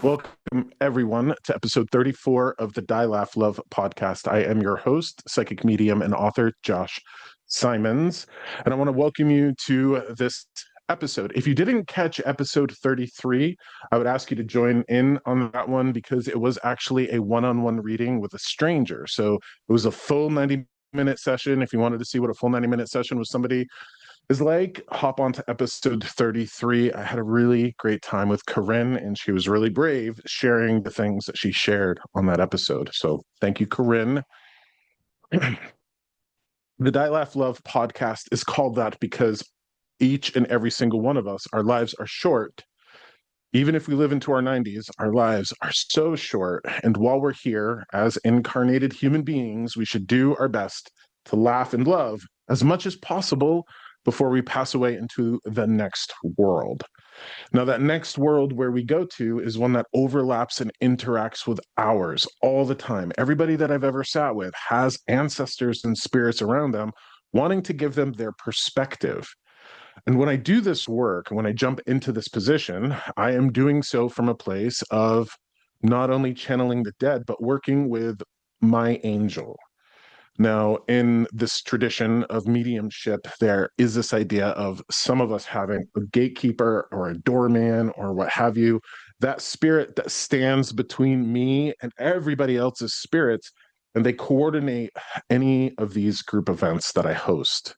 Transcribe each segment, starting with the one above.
Welcome, everyone, to episode 34 of the Die Laugh Love podcast. I am your host, psychic medium and author Josh Simonds, and I want to welcome you to this episode. If you didn't catch episode 33, I would ask you to join in on that one because it was actually a one-on-one reading with a stranger. So it was a full 90-minute session. If you wanted to see what a full 90-minute session with somebody is like, hop on to episode 33. I had a really great time with Corinne, and she was really brave sharing the things that she shared on that episode. So thank you, Corinne. The Die Laugh Love podcast is called that because each and every single one of us, our lives are short. Even if we live into our 90s, our lives are so short. And while we're here as incarnated human beings, we should do our best to laugh and love as much as possible before we pass away into the next world. Now, that next world where we go to is one that overlaps and interacts with ours all the time. Everybody that I've ever sat with has ancestors and spirits around them wanting to give them their perspective. And when I do this work, when I jump into this position, I am doing so from a place of not only channeling the dead, but working with my angel. Now, in this tradition of mediumship, there is this idea of some of us having a gatekeeper or a doorman or what have you, that spirit that stands between me and everybody else's spirits, and they coordinate any of these group events that I host.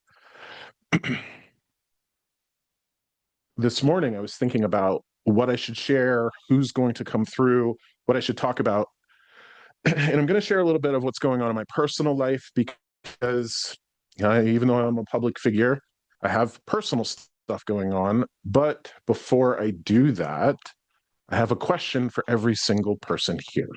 This morning, I was thinking about what I should share, who's going to come through, what I should talk about. And I'm going to share a little bit of what's going on in my personal life because even though I'm a public figure, I have personal stuff going on. But before I do that, I have a question for every single person here.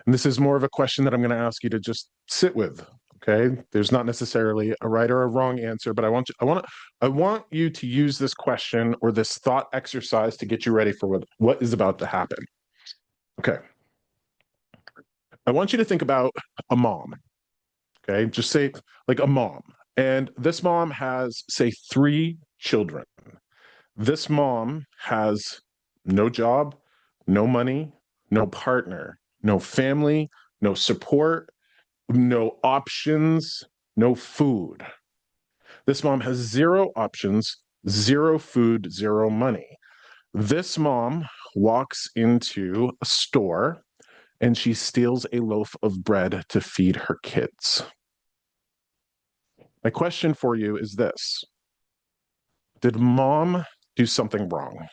And this is more of a question that I'm going to ask you to just sit with. Okay, there's not necessarily a right or a wrong answer, but I want you to use this question or this thought exercise to get you ready for what is about to happen. Okay. I want you to think about a mom, okay? Just say like a mom. And this mom has, say, 3 children. This mom has no job, no money, no partner, no family, no support, no options, no food. This mom has 0 options, 0 food, 0 money. This mom walks into a store and she steals a loaf of bread to feed her kids. My question for you is this: did mom do something wrong?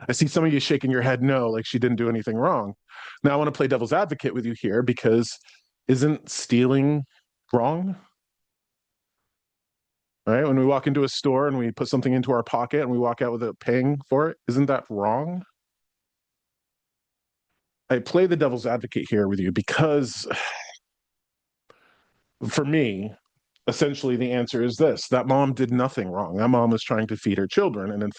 I see some of you shaking your head no, like she didn't do anything wrong. Now I want to play devil's advocate with you here because isn't stealing wrong? Right? When we walk into a store and we put something into our pocket and we walk out without paying for it, isn't that wrong? I play the devil's advocate here with you because for me, essentially the answer is this: that mom did nothing wrong. That mom was trying to feed her children. And in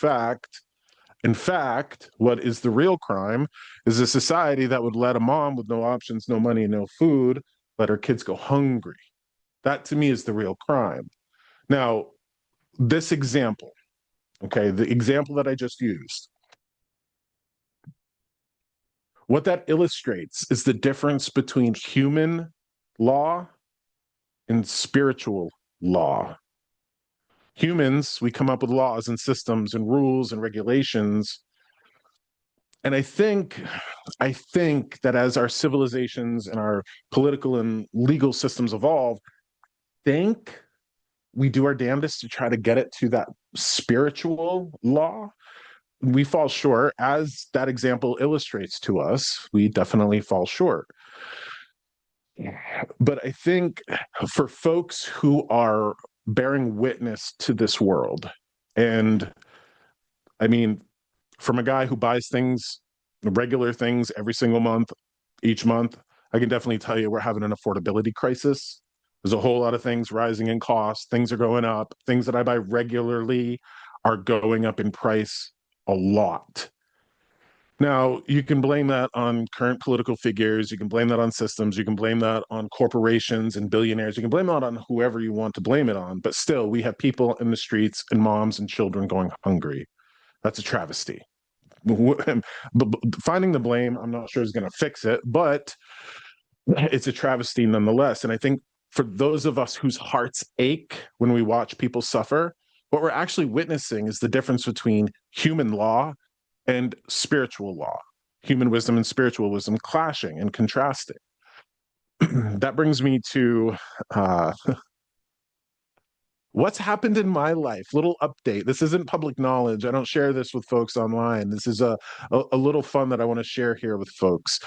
fact, what is the real crime is a society that would let a mom with no options, no money, no food, let her kids go hungry. That to me is the real crime. Now, this example, okay, the example that I just used, what that illustrates is the difference between human law and spiritual law. Humans, we come up with laws and systems and rules and regulations. And I think that as our civilizations and our political and legal systems evolve, think we do our damnedest to try to get it to that spiritual law. We fall short, as that example illustrates to us. We definitely fall short. But I think for folks who are bearing witness to this world, and I mean, from a guy who buys things, regular things every single month, each month, I can definitely tell you we're having an affordability crisis. There's a whole lot of things rising in cost. Things are going up. Things that I buy regularly are going up in price a lot. Now, you can blame that on current political figures. You can blame that on systems. You can blame that on corporations and billionaires. You can blame that on whoever you want to blame it on. But still, we have people in the streets and moms and children going hungry. That's a travesty. Finding the blame, I'm not sure is going to fix it, but it's a travesty nonetheless. And I think for those of us whose hearts ache when we watch people suffer, what we're actually witnessing is the difference between human law and spiritual law, human wisdom and spiritual wisdom clashing and contrasting. That brings me to what's happened in my life. Little update. This isn't public knowledge. I don't share this with folks online. This is a little fun that I want to share here with folks.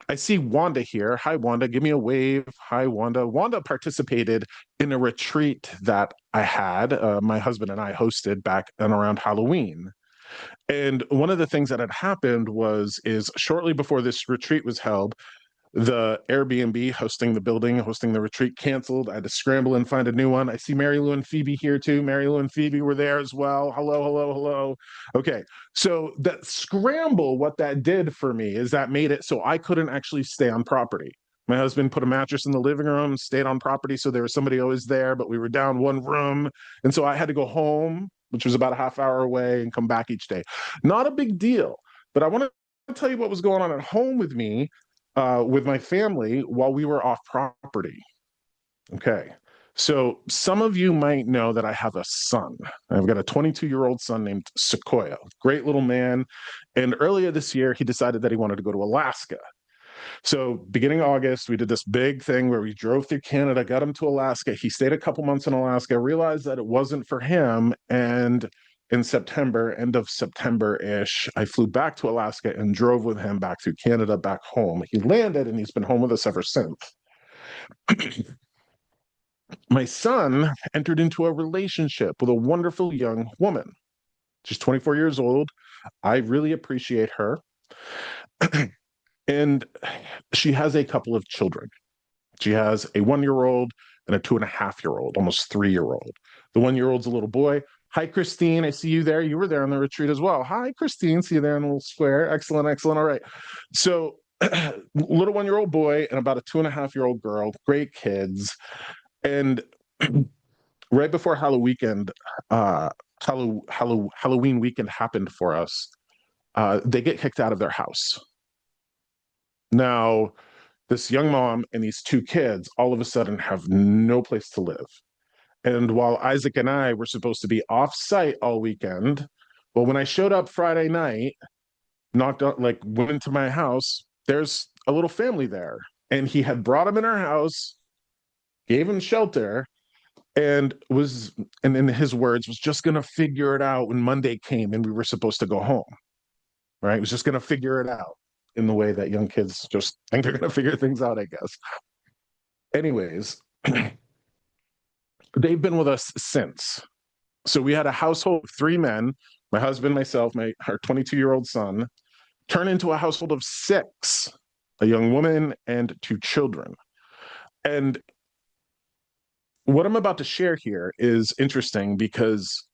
I see Wanda here. Hi, Wanda. Give me a wave. Hi, Wanda. Wanda participated in a retreat that I had, my husband and I hosted back and around Halloween. And one of the things that had happened is shortly before this retreat was held, the Airbnb hosting the building, hosting the retreat canceled. I had to scramble and find a new one. I see Mary Lou and Phoebe here too. Mary Lou and Phoebe were there as well. Hello, hello, hello. Okay. So that scramble, what that did for me is that made it so I couldn't actually stay on property. My husband put a mattress in the living room, stayed on property. So there was somebody always there, but we were down one room. And so I had to go home, which was about a half hour away, and come back each day. Not a big deal. But I want to tell you what was going on at home with my family while we were off property. Okay. So some of you might know that I have a son. I've got a 22-year-old son named Sequoia, great little man. And earlier this year, he decided that he wanted to go to Alaska. So beginning August, we did this big thing where we drove through Canada, got him to Alaska. He stayed a couple months in Alaska, realized that it wasn't for him. And in September, end of September-ish, I flew back to Alaska and drove with him back through Canada, back home. He landed and he's been home with us ever since. My son entered into a relationship with a wonderful young woman. She's 24 years old. I really appreciate her. And she has a couple of children. She has a 1-year-old and a 2.5-year-old, almost 3-year-old. The 1-year-old's a little boy. Hi, Christine. I see you there. You were there on the retreat as well. Hi, Christine. See you there in the little square. Excellent, excellent. All right. So, little 1-year-old boy and about a 2.5-year-old girl. Great kids. And right before Halloween weekend, Halloween weekend happened for us. They get kicked out of their house. Now, this young mom and these two kids all of a sudden have no place to live. And while Isaac and I were supposed to be off site all weekend, well, when I showed up Friday night, knocked on, like, went into my house, there's a little family there. And he had brought them in our house, gave him shelter, and in his words, was just going to figure it out when Monday came and we were supposed to go home. Right? Was just going to figure it out in the way that young kids just think they're going to figure things out, I guess. Anyways, they've been with us since. So we had a household of 3 men, my husband, myself, our 22-year-old son, turn into a household of 6, a young woman and 2 children. And what I'm about to share here is interesting because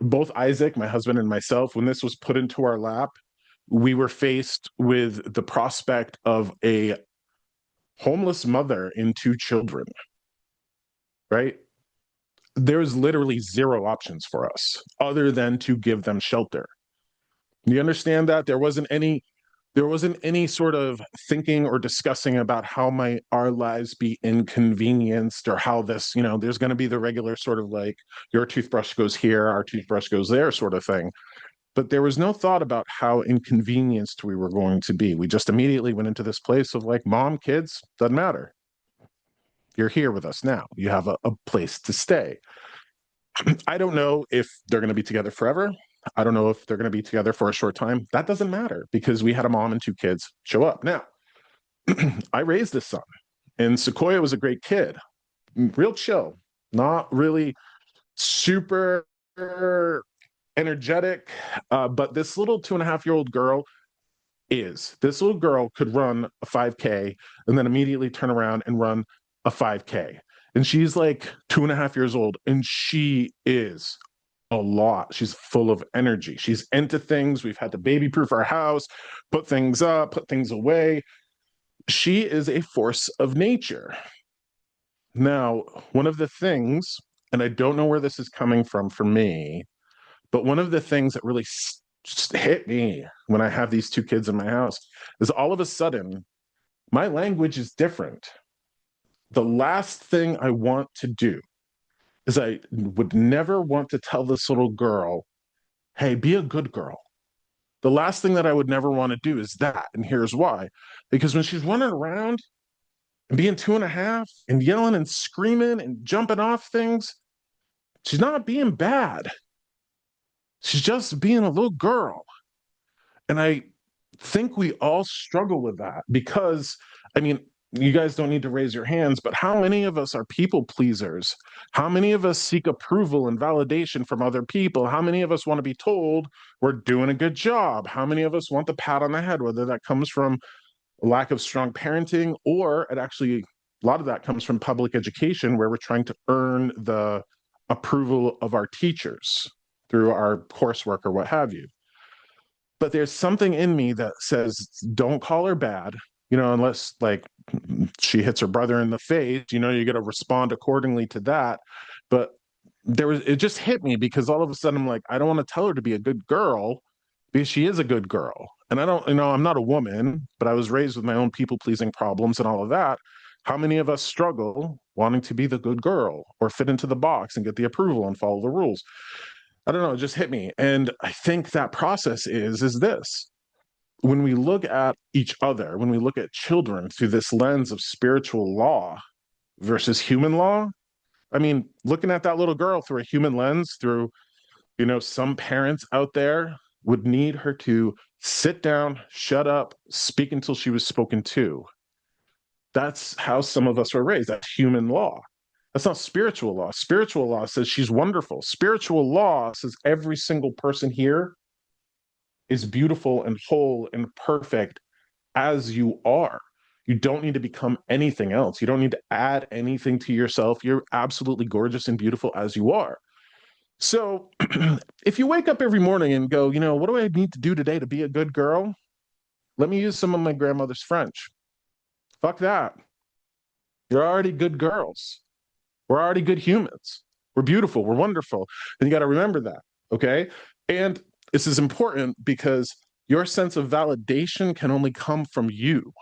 both Isaac, my husband, and myself, when this was put into our lap, we were faced with the prospect of a homeless mother and 2 children, right? There was literally 0 options for us other than to give them shelter. You understand that? There wasn't any sort of thinking or discussing about how might our lives be inconvenienced or how this, there's going to be the regular sort of like your toothbrush goes here, our toothbrush goes there sort of thing. But there was no thought about how inconvenienced we were going to be. We just immediately went into this place of like, mom, kids, doesn't matter. You're here with us now. You have a place to stay. I don't know if they're going to be together forever. I don't know if they're going to be together for a short time. That doesn't matter because we had a mom and 2 kids show up. Now, I raised this son, and Sequoia was a great kid, real chill, not really super energetic, but this little 2.5-year-old girl this little girl could run a 5K and then immediately turn around and run a 5K. And she's like 2.5 years old, and she is a lot. She's full of energy. She's into things. We've had to baby proof our house, put things up, put things away. She is a force of nature. Now, one of the things, and I don't know where this is coming from for me, but one of the things that really just hit me when I have these two kids in my house is all of a sudden my language is different. The last thing I want to do is I would never want to tell this little girl, hey, be a good girl. The last thing that I would never want to do is that. And here's why. Because when she's running around and being 2.5 and yelling and screaming and jumping off things, she's not being bad. She's just being a little girl. And I think we all struggle with that because, I mean, you guys don't need to raise your hands, but how many of us are people pleasers? How many of us seek approval and validation from other people? How many of us want to be told we're doing a good job? How many of us want the pat on the head, whether that comes from lack of strong parenting or it actually, a lot of that comes from public education where we're trying to earn the approval of our teachers through our coursework or what have you. But there's something in me that says, don't call her bad, unless like she hits her brother in the face, you got to respond accordingly to that. But it just hit me because all of a sudden I'm like, I don't want to tell her to be a good girl because she is a good girl. And I don't, I'm not a woman, but I was raised with my own people pleasing problems and all of that. How many of us struggle wanting to be the good girl or fit into the box and get the approval and follow the rules? I don't know, it just hit me. And I think that process is this. When we look at each other, when we look at children through this lens of spiritual law versus human law, I mean, looking at that little girl through a human lens, through, some parents out there would need her to sit down, shut up, speak until she was spoken to. That's how some of us were raised. That's human law. That's not spiritual law. Spiritual law says she's wonderful. Spiritual law says every single person here is beautiful and whole and perfect as you are. You don't need to become anything else. You don't need to add anything to yourself. You're absolutely gorgeous and beautiful as you are. So if you wake up every morning and go, what do I need to do today to be a good girl? Let me use some of my grandmother's French. Fuck that. You're already good girls. We're already good humans. We're beautiful. We're wonderful. And you got to remember that. Okay. And this is important because your sense of validation can only come from you.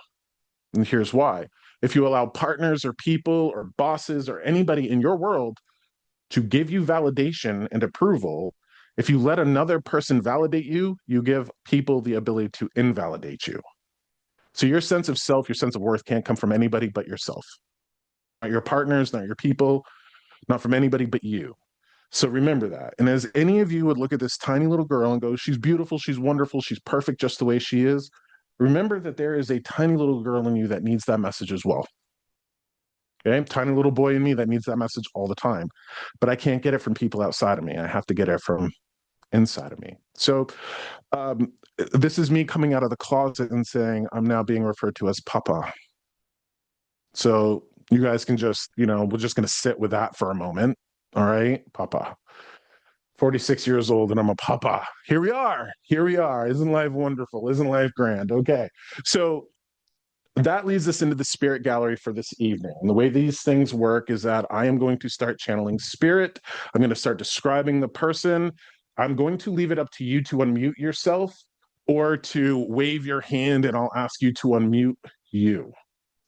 And here's why. If you allow partners or people or bosses or anybody in your world to give you validation and approval, if you let another person validate you, you give people the ability to invalidate you. So your sense of self, your sense of worth can't come from anybody but yourself. Not your partners, not your people, not from anybody but you. So remember that. And as any of you would look at this tiny little girl and go, she's beautiful, she's wonderful, she's perfect just the way she is, remember that there is a tiny little girl in you that needs that message as well. Okay, tiny little boy in me that needs that message all the time. But I can't get it from people outside of me. I have to get it from inside of me. So this is me coming out of the closet and saying, I'm now being referred to as Papa. So you guys can just, we're just going to sit with that for a moment. All right, Papa. 46 years old and I'm a papa. Here we are. Here we are. Isn't life wonderful? Isn't life grand? Okay. So that leads us into the spirit gallery for this evening. And the way these things work is that I am going to start channeling spirit. I'm going to start describing the person. I'm going to leave it up to you to unmute yourself or to wave your hand and I'll ask you to unmute you.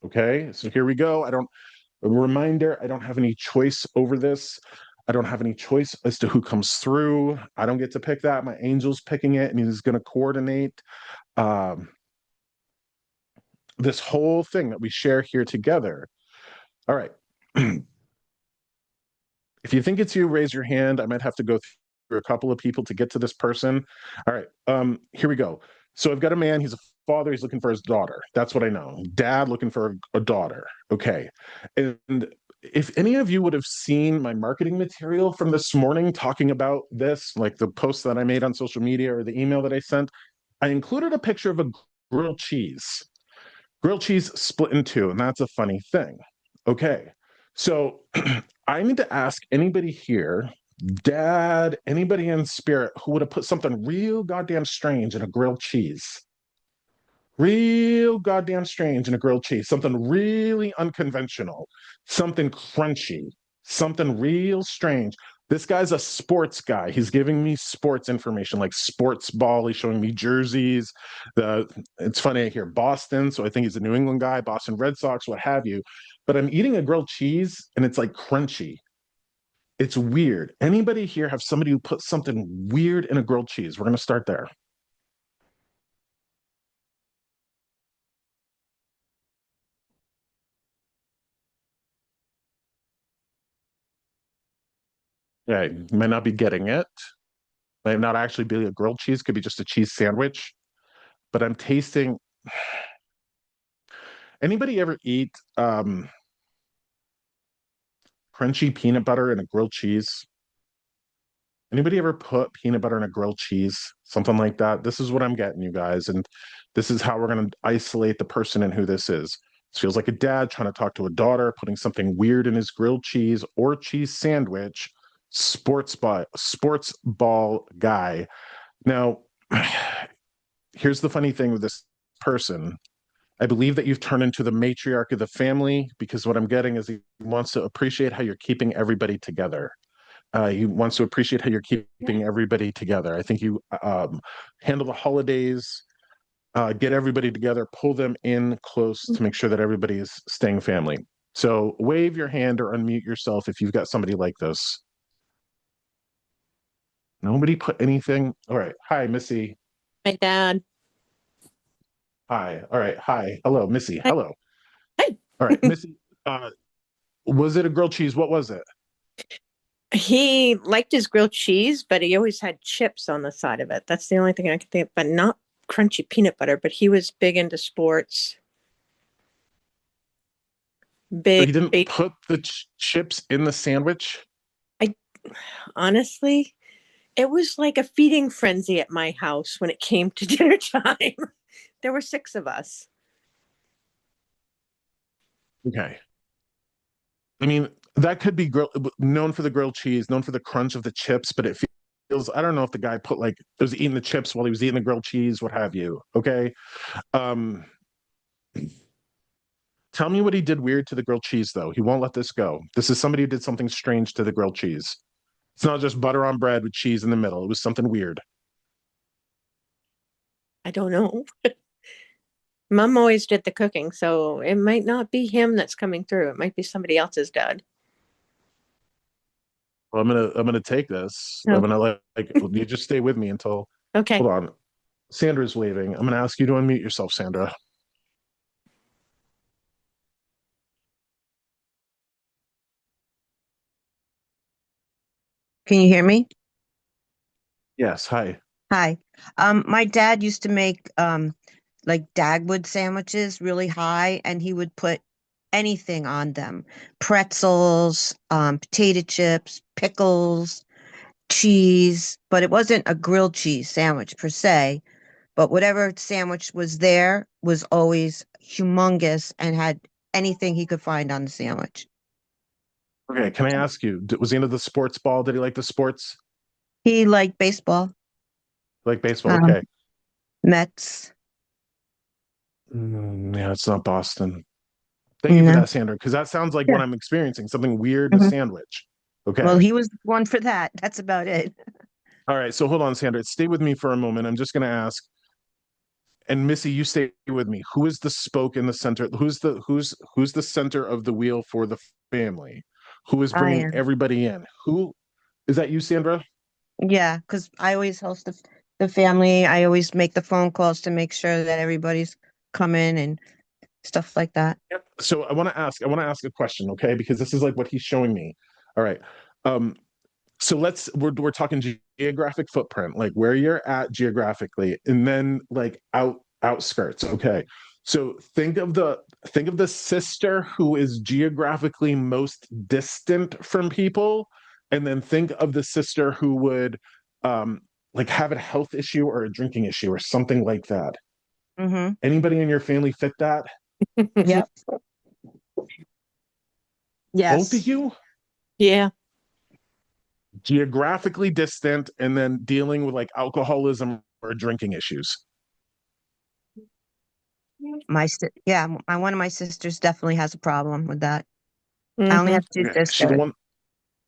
Okay. So here we go. A reminder, I don't have any choice over this. I don't have any choice as to who comes through. I don't get to pick that. My angel's picking it and he's going to coordinate this whole thing that we share here together. All right. If you think it's you, raise your hand. I might have to go through a couple of people to get to this person. All right. Here we go. So I've got a man. He's a father. He's looking for his daughter. That's what I know. Dad looking for a daughter. Okay. And if any of you would have seen my marketing material from this morning talking about this, like the post that I made on social media or the email that I sent, I included a picture of a grilled cheese. Grilled cheese split in two, and that's a funny thing. Okay, so I need to ask anybody here Dad, anybody in spirit who would have put something real goddamn strange in a grilled cheese? Real goddamn strange in a grilled cheese. Something really unconventional. Something crunchy. Something real strange. This guy's a sports guy. He's giving me sports information like sports ball. He's showing me jerseys. It's funny, I hear Boston, so I think he's a New England guy, Boston Red Sox, what have you. But I'm eating a grilled cheese and it's like crunchy. It's weird. Anybody here have somebody who put something weird in a grilled cheese? We're going to start there. Yeah, you might not be getting it. Might not actually be a grilled cheese, could be just a cheese sandwich. But I'm tasting. Anybody ever eat crunchy peanut butter in a grilled cheese? Anybody ever put peanut butter in a grilled cheese? Something like that. This is what I'm getting, you guys. And this is how we're going to isolate the person and who this is. This feels like a dad trying to talk to a daughter, putting something weird in his grilled cheese or cheese sandwich. Sports ball guy. Now, here's the funny thing with this person. I believe that you've turned into the matriarch of the family because what I'm getting is he wants to appreciate how you're keeping everybody together. He wants to appreciate how you're keeping everybody together. I think you handle the holidays, get everybody together, pull them in close to make sure that everybody is staying family. So wave your hand or unmute yourself if you've got somebody like this. Nobody put anything. All right. Hi, Missy. My dad. Hi. All right. Hi. Hello, Missy. Hi. Hello. Hi. All right, Missy. Was it a grilled cheese? What was it? He liked his grilled cheese, but he always had chips on the side of it. That's the only thing I could think of, but not crunchy peanut butter. But he was big into sports. So Big, he didn't big. put the chips in the sandwich? I honestly, it was like a feeding frenzy at my house when it came to dinner time. There were six of us. Okay. I mean, that could be known for the grilled cheese, known for the crunch of the chips, but it feels, I don't know if the guy put like, was eating the chips while he was eating the grilled cheese, what have you. Okay. Um, Tell me what he did weird to the grilled cheese, though. He won't let this go. This is somebody who did something strange to the grilled cheese. It's not just butter on bread with cheese in the middle. It was something weird. I don't know. Mom always did the cooking, so it might not be him that's coming through. It might be somebody else's dad. Well, I'm gonna take this. I'm Oh, gonna like you just stay with me until. okay. Hold on. Sandra's waving. I'm gonna ask you to unmute yourself, Sandra. Can you hear me? Yes. Hi. Hi. My dad used to make like Dagwood sandwiches really high, and he would put anything on them. Pretzels, potato chips, pickles, cheese, but it wasn't a grilled cheese sandwich per se, but whatever sandwich was there was always humongous and had anything he could find on the sandwich. Okay. Can I ask you? Was he into the sports ball? Did he like the sports? He liked baseball, Like baseball? um, Okay. Mets. Yeah, it's not Boston. Thank you for No. that, Sandra, because that sounds like Yeah. what I'm experiencing, something weird in a Mhm. sandwich. Well, Okay. he was the one for that. That's about it. All right. So hold on, Sandra. Stay with me for a moment. I'm just going to ask, and Missy, you stay with me. Who is the spoke in the center? Who's the center of the wheel for the family? Who is I bringing am. everybody in? Who is that? You, Sandra? Yeah, because I always host the family. I always make the phone calls to make sure that everybody's coming and stuff like that. Yep. So I want to ask a question, okay? Because this is like what he's showing me. All right. Um, so we're talking geographic footprint, like where you're at geographically, and then like outskirts. Okay. So think of the sister who is geographically most distant from people, and then think of the sister who would um like have a health issue or a drinking issue or something like that. Mm-hmm. Anybody in your family fit that? Yep. Both of Yes. you? Yeah. geographically distant, and then dealing with like alcoholism or drinking issues. One of my sisters definitely has a problem with that. I only Hmm. have two Okay. sisters,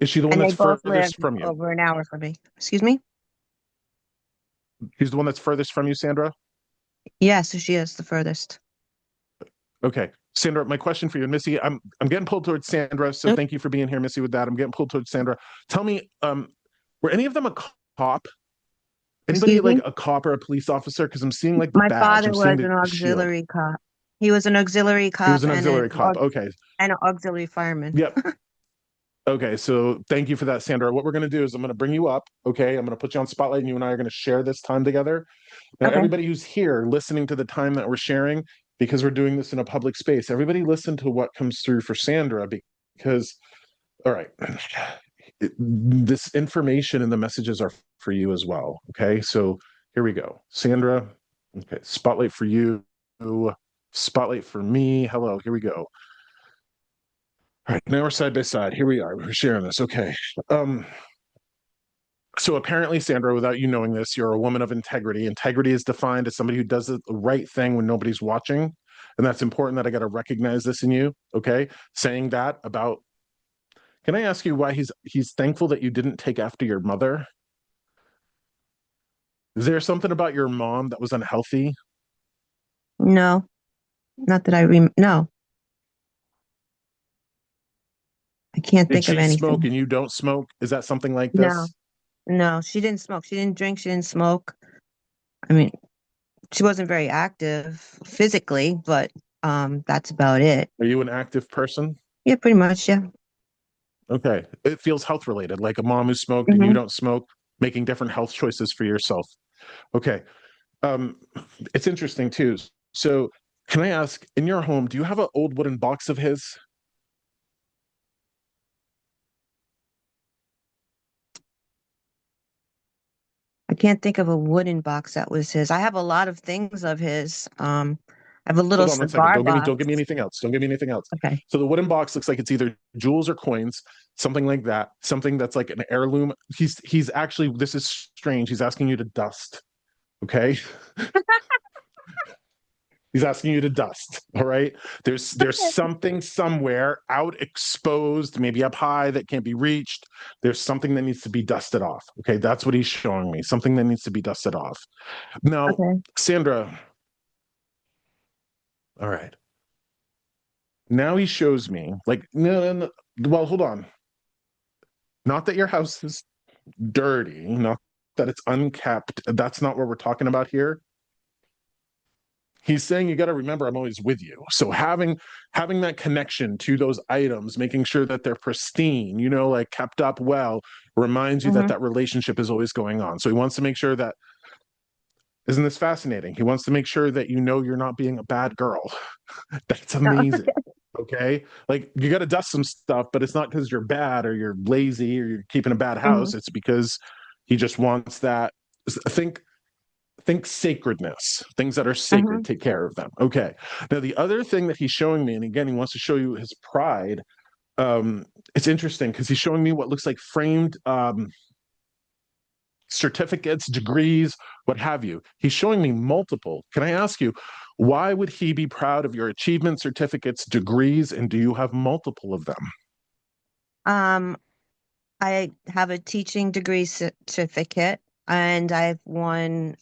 Is she the one and they that's both live furthest from you? over an hour from me. Excuse me? She's the one that's furthest from you, Sandra? Yeah, so she is the furthest. Okay. Sandra, my question for you, and Missy, I'm getting pulled towards Sandra, so thank you for being here, Missy, with that. I'm getting pulled towards Sandra. Tell me, were any of them a cop? Anybody Excuse like me? a cop or a police officer? Because I'm seeing like the My badge, father I'm seeing was the an shield. auxiliary cop. He was an auxiliary He was cop an and auxiliary cop. Okay. an auxiliary fireman. Yep. Okay. So thank you for that, Sandra. What we're going to do is I'm going to bring you up. Okay. I'm going to put you on spotlight and you and I are going to share this time together. Now, Okay. everybody who's here listening to the time that we're sharing, because we're doing this in a public space, everybody listen to what comes through for Sandra because, all right, this information and the messages are for you as well. Okay. So here we go. Sandra, okay, spotlight for you, spotlight for me. Hello. Here we go. All right, now we're side by side. Here we are. We're sharing this. Okay. Um, so apparently, Sandra, without you knowing this, you're a woman of integrity. Integrity is defined as somebody who does the right thing when nobody's watching. And that's important that I got to recognize this in you. Okay. Saying that about, can I ask you why he's thankful that you didn't take after your mother? Is there something about your mom that was unhealthy? No, not that no, I can't Did think of she smoke anything. and you don't smoke? Is that something like No, this? no, she didn't smoke. She didn't drink. She didn't smoke. I mean, she wasn't very active physically, but that's about it. Are you an active person? Yeah, pretty much. Yeah. Okay. It feels health related, like a mom who smoked and you Hmm. don't smoke, making different health choices for yourself. Okay. Um, it's interesting too. So, can I ask, in your home, do you have an old wooden box of his? I can't think of a wooden box that was his. I have a lot of things of his. I have a little Hold on one second. cigar Don't give me box. anything else. Don't give me anything else. Okay. So the wooden box looks like it's either jewels or coins, something like that. Something that's like an heirloom. He's actually, this is strange. He's asking you to dust. Okay. He's asking you to dust. All right. There's something somewhere out exposed, maybe up high that can't be reached. There's something that needs to be dusted off. Okay. That's what he's showing me. Something that needs to be dusted off. Now, Okay. Sandra, all right. Now he shows me, like, no. Well, hold on. Not that your house is dirty, not that it's unkept. That's not what we're talking about here. He's saying you got to remember I'm always with you. So having that connection to those items, making sure that they're pristine, like kept up well, reminds you that Hmm. that relationship is always going on. So he wants to make sure that, isn't this fascinating? He wants to make sure that you're not being a bad girl. That's amazing. Okay. Like you got to dust some stuff, but it's not because you're bad or you're lazy or you're keeping a bad Hmm. house. It's because he just wants that. Think sacredness, things that are Hmm. sacred, take care of them. Okay. Now, the other thing that he's showing me, and again, he wants to show you his pride. It's interesting because he's showing me what looks like framed certificates, degrees, what have you. He's showing me multiple. Can I ask you, why would he be proud of your achievements, certificates, degrees, and do you have multiple of them? Um, I have a teaching degree certificate, and I've won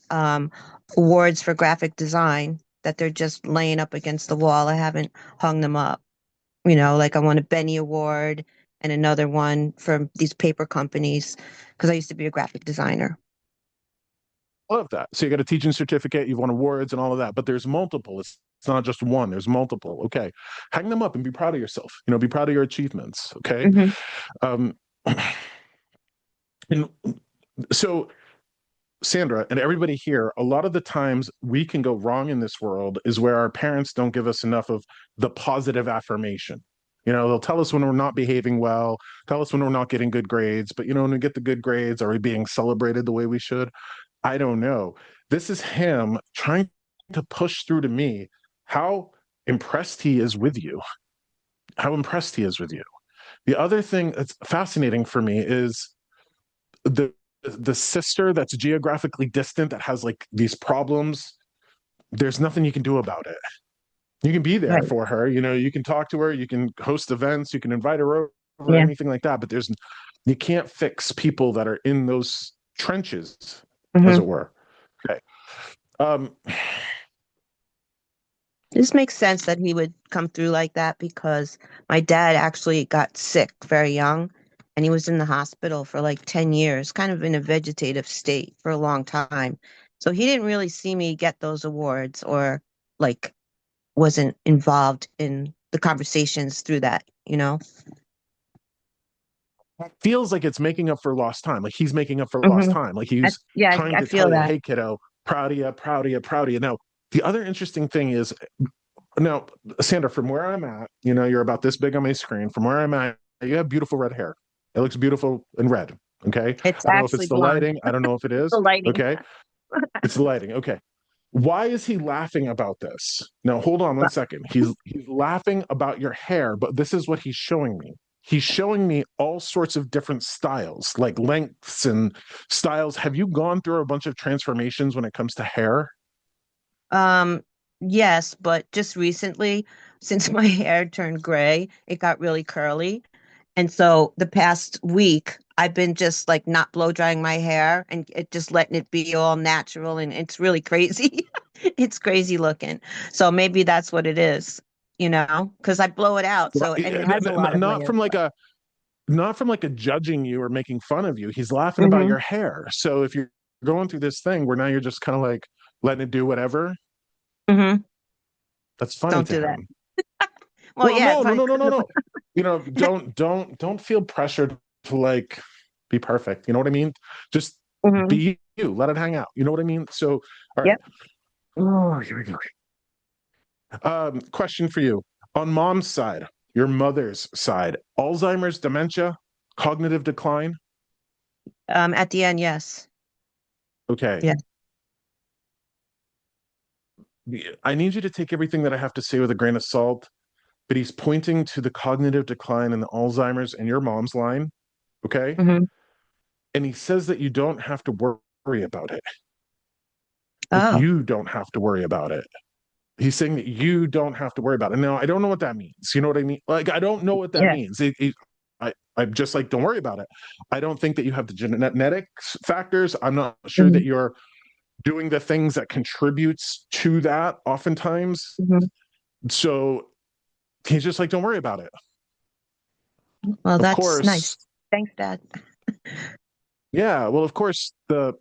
awards for graphic design that they're just laying up against the wall. I haven't hung them up. Like I won a Benny Award and another one from these paper companies because I used to be a graphic designer. Love that. So you got a teaching certificate, you've won awards and all of that, but there's multiple. It's not just one, there's multiple. Okay. Hang them up and be proud of yourself. Be proud of your achievements. Okay. Hmm. Um, and so, Sandra, and everybody here, a lot of the times we can go wrong in this world is where our parents don't give us enough of the positive affirmation. They'll tell us when we're not behaving well, tell us when we're not getting good grades, but when we get the good grades, are we being celebrated the way we should? I don't know. This is him trying to push through to me how impressed he is with you. How impressed he is with you. The other thing that's fascinating for me is the sister that's geographically distant that has like these problems, there's nothing you can do about it. You can be there Right. for her, you can talk to her, you can host events, you can invite her over, Yeah. anything like that, but you can't fix people that are in those trenches, as Hmm. it were. Okay. Um, This makes sense that he would come through like that because my dad actually got sick very young and he was in the hospital for like 10 years, kind of in a vegetative state for a long time. So he didn't really see me get those awards or like wasn't involved in the conversations through that. feels like it's making up for lost time. Like he's making up for lost Hmm. time. Like he's Yeah, trying I to feel tell you, that. hey, kiddo, proud of you, proud of you, proud of you. Now, the other interesting thing is, now, Sandra, from where I'm at, you're about this big on my screen. From where I'm at, you have beautiful red hair. It looks beautiful in red. Okay. It's I don't know if actually it's the blonde. lighting. I don't know if it The is. lighting. Okay. It's the lighting. Okay. Why is he laughing about this? Now, hold on one second. He's laughing about your hair, but this is what he's showing me. He's showing me all sorts of different styles, like lengths and styles. Have you gone through a bunch of transformations when it comes to hair? Um, yes, but just recently, since my hair turned gray, it got really curly. And so the past week, I've been just like not blow drying my hair and it just letting it be all natural and it's really crazy. It's crazy looking. So maybe that's what it is, because I blow it out. Well, So and it has a lot of not layers. from like a not from like a judging you or making fun of you. He's laughing about Mm-hmm. your hair. So if you're going through this thing where now you're just kind of like letting it do whatever, Mm-hmm. that's funny Don't to do that. him. Well, Well, yeah, it no, no, probably no, no, no, couldn't no. Don't feel pressured to like be perfect. You know what I mean? Just have. Hmm. be you. Let it hang out. You know what I mean? So, all right. Yep. Oh, here we go. Question for you. On mom's side, your mother's side, Alzheimer's, dementia, cognitive decline. At the end, yes. Okay. Yeah. I need you to take everything that I have to say with a grain of salt, but he's pointing to the cognitive decline and the Alzheimer's in your mom's line. Okay. Hmm. And he says that you don't have to worry about it. Like Oh, you don't have to worry about it. He's saying that you don't have to worry about it. Now, I don't know what that means. You know what I mean? Like, I don't know what that yeah. means. I'm just like, don't worry about it. I don't think that you have the genetics factors. I'm not sure Hmm. that you're doing the things that contributes to that oftentimes. Hmm. So he's just like, don't worry about it. Well, Of that's course, nice. Thanks, Dad. yeah. Well, of course, the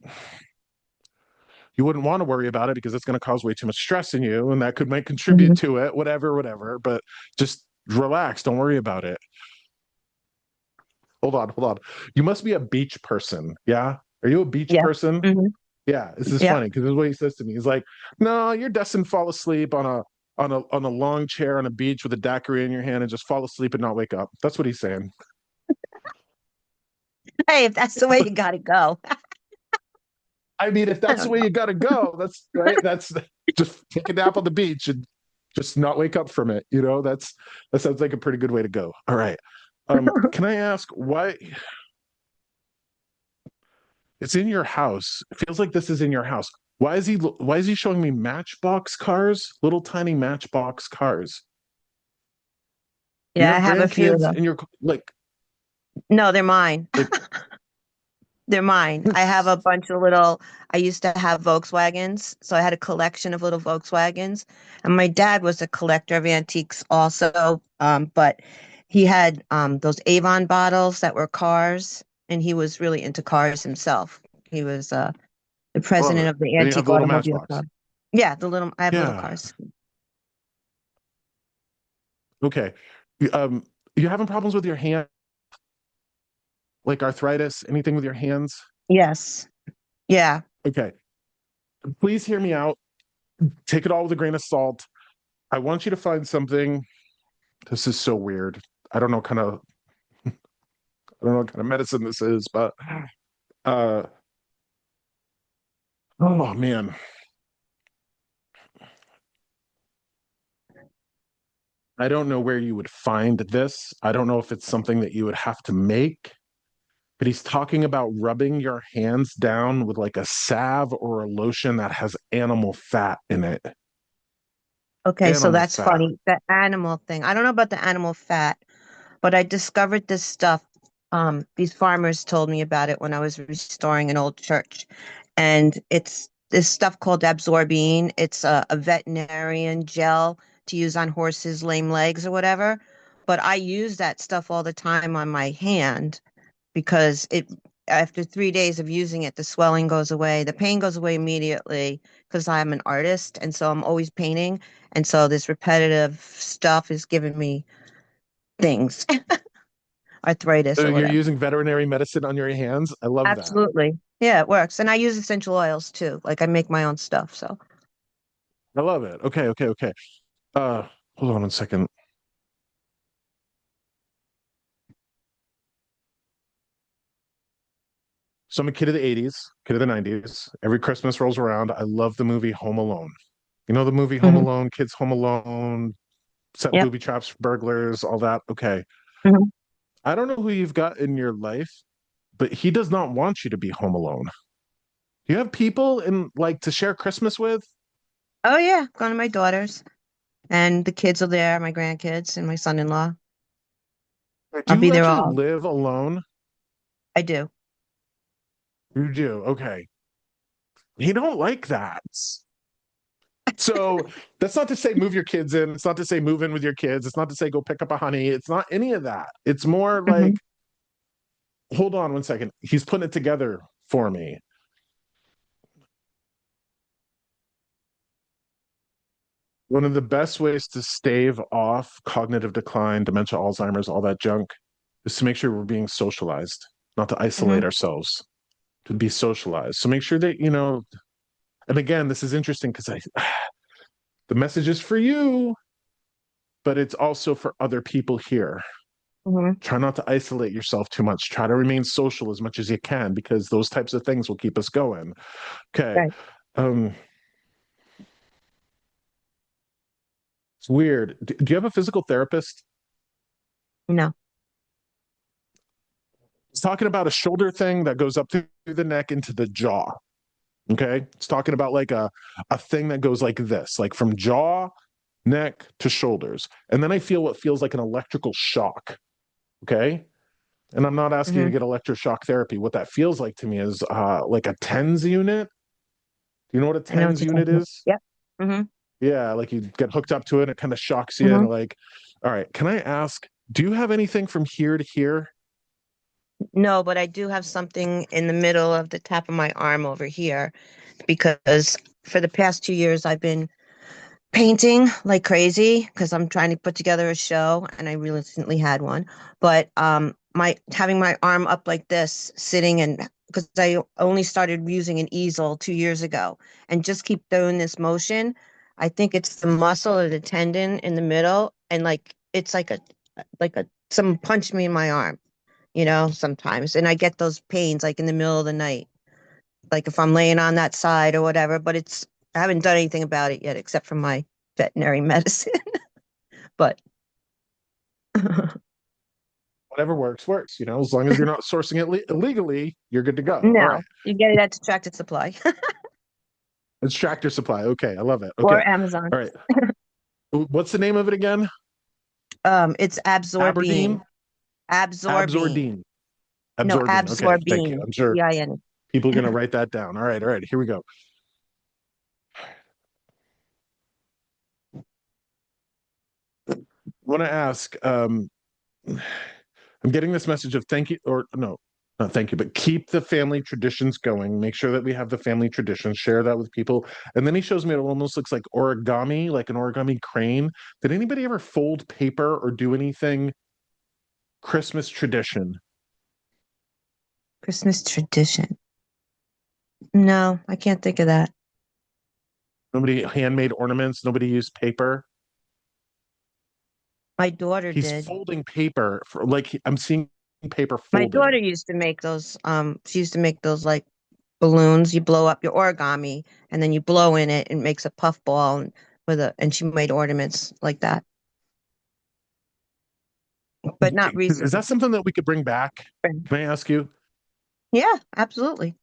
you wouldn't want to worry about it because it's going to cause way too much stress in you, and that could might contribute Hmm. to it. Whatever, whatever. But just relax. Don't worry about it. Hold on, hold on. You must be a beach person. Yeah. Are you a beach Yeah. person? Hmm. Yeah. This is Yep. funny because this is what he says to me. He's like, no, you're destined to fall asleep on a long chair on a beach with a daiquiri in your hand and just fall asleep and not wake up. That's what he's saying. Hey, if that's the way you gotta go. I mean, if I that's the don't way know. you gotta go, that's right. That's just take a nap on the beach and just not wake up from it. That sounds like a pretty good way to go. All right. Can I ask why it's in your house? It feels like this is in your house. Why is he showing me matchbox cars? Little tiny matchbox cars. Do you Yeah, I have have a few of grandkids them. in your like No, they're mine. like They're mine. I have a bunch of little, I used to have Volkswagens, so I had a collection of little Volkswagens. And my dad was a collector of antiques also, but he had those Avon bottles that were cars, and he was really into cars himself. He was the love president it. of the And you have Antique the little Automobile matchbox. Club. Yeah, I have little Yeah. cars. Okay. Um, you having problems with your hand, like arthritis, anything with your hands? Yes. Yeah. Okay. Please hear me out. Take it all with a grain of salt. I want you to find something. This is so weird. I don't know kind of I don't know what kind of medicine this is, but uh oh man. I don't know where you would find this. I don't know if it's something that you would have to make. but he's talking about rubbing your hands down with like a salve or a lotion that has animal fat in it. Okay, so Animal that's fat. funny. The animal thing. I don't know about the animal fat, but I discovered this stuff. These farmers told me about it when I was restoring an old church. And it's this stuff called absorbine. It's a veterinarian gel to use on horses' lame legs or whatever. But I use that stuff all the time on my hand because it after 3 days of using it, the swelling goes away, the pain goes away immediately because I'm an artist and so I'm always painting. And so this repetitive stuff is giving me things, arthritis So or you're whatever. using veterinary medicine on your hands? I love that. Absolutely. Yeah, it works. And I use essential oils too. Like I make my own stuff. So, I love it. Okay, okay, okay. Uh, Hold on 1 second. So I'm a kid of the 80s, kid of the 90s. Every Christmas rolls around. I love the movie Home Alone. You know the movie Home mhm. Alone, kids Home Alone, set Yep. booby traps for burglars, all that. Okay. Mhm. I don't know who you've got in your life, but he does not want you to be home alone. Do you have people in like to share Christmas with? Oh yeah, going to my daughter's and the kids are there, my grandkids and my son-in-law. Do I'll you be there actually all. live alone? I do. You do. Okay. You don't like that. So that's not to say move your kids in. It's not to say move in with your kids. It's not to say go pick up a honey. It's not any of that. It's more like, Hmm. hold on 1 second. He's putting it together for me. One of the best ways to stave off cognitive decline, dementia, Alzheimer's, all that junk is to make sure we're being socialized, not to isolate Hmm. ourselves, to be socialized. So make sure that, and again, this is interesting because the message is for you, but it's also for other people here. Hmm. Try not to isolate yourself too much. Try to remain social as much as you can because those types of things will keep us going. Okay. Right. Um, it's weird. Do you have a physical therapist? No. It's talking about a shoulder thing that goes up through the neck into the jaw. Okay. It's talking about like a thing that goes like this, like from jaw, neck to shoulders. And then I feel what feels like an electrical shock. Okay. And I'm not asking you to Hmm. get electroshock therapy. What that feels like to me is like a TENS unit. Do you know what a I know what TENS you're unit talking about. is? Yep. Hmm. Yeah, like you get hooked up to it and it kind of shocks you Hmm. and like, all right, can I ask, do you have anything from here to here? No, but I do have something in the middle of the top of my arm over here because for the past 2 years I've been painting like crazy because I'm trying to put together a show and I recently had one. But my having my arm up like this, sitting and because I only started using an easel 2 years ago and just keep doing this motion. I think it's the muscle or the tendon in the middle, and like it's like a someone punched me in my arm, sometimes, and I get those pains like in the middle of the night, like if I'm laying on that side or whatever, but I haven't done anything about it yet except for my veterinary medicine. But Whatever works, works. As long as you're not sourcing it illegally, you're good to go. All right. no, you get it at Tractor Supply It's Tractor Supply. Okay. I love it. Okay. or Amazon. All right. What's the name of it again? It's Absorbine. Aberdeen? Absorbine. Absorbine. No, Absorbine. Okay. Thank you. Absorbine. I'm sure BIN. people are going to write that down. All right. All right. Here we go. I want to ask I'm getting this message of thank you, or no, not thank you, but keep the family traditions going. Make sure that we have the family traditions, share that with people. And then he shows me it almost looks like origami, like an origami crane. Did anybody ever fold paper or do anything Christmas tradition? Christmas tradition. No, I can't think of that. Nobody handmade ornaments, nobody used paper. My daughter He's did. folding paper for like I'm seeing paper My daughter folding. used to make those. She used to make those like balloons. You blow up your origami, and then you blow in it, and it makes a puff ball, and she made ornaments like that, but not Is recently. that something that we could bring back? Can I ask you? Yeah, absolutely.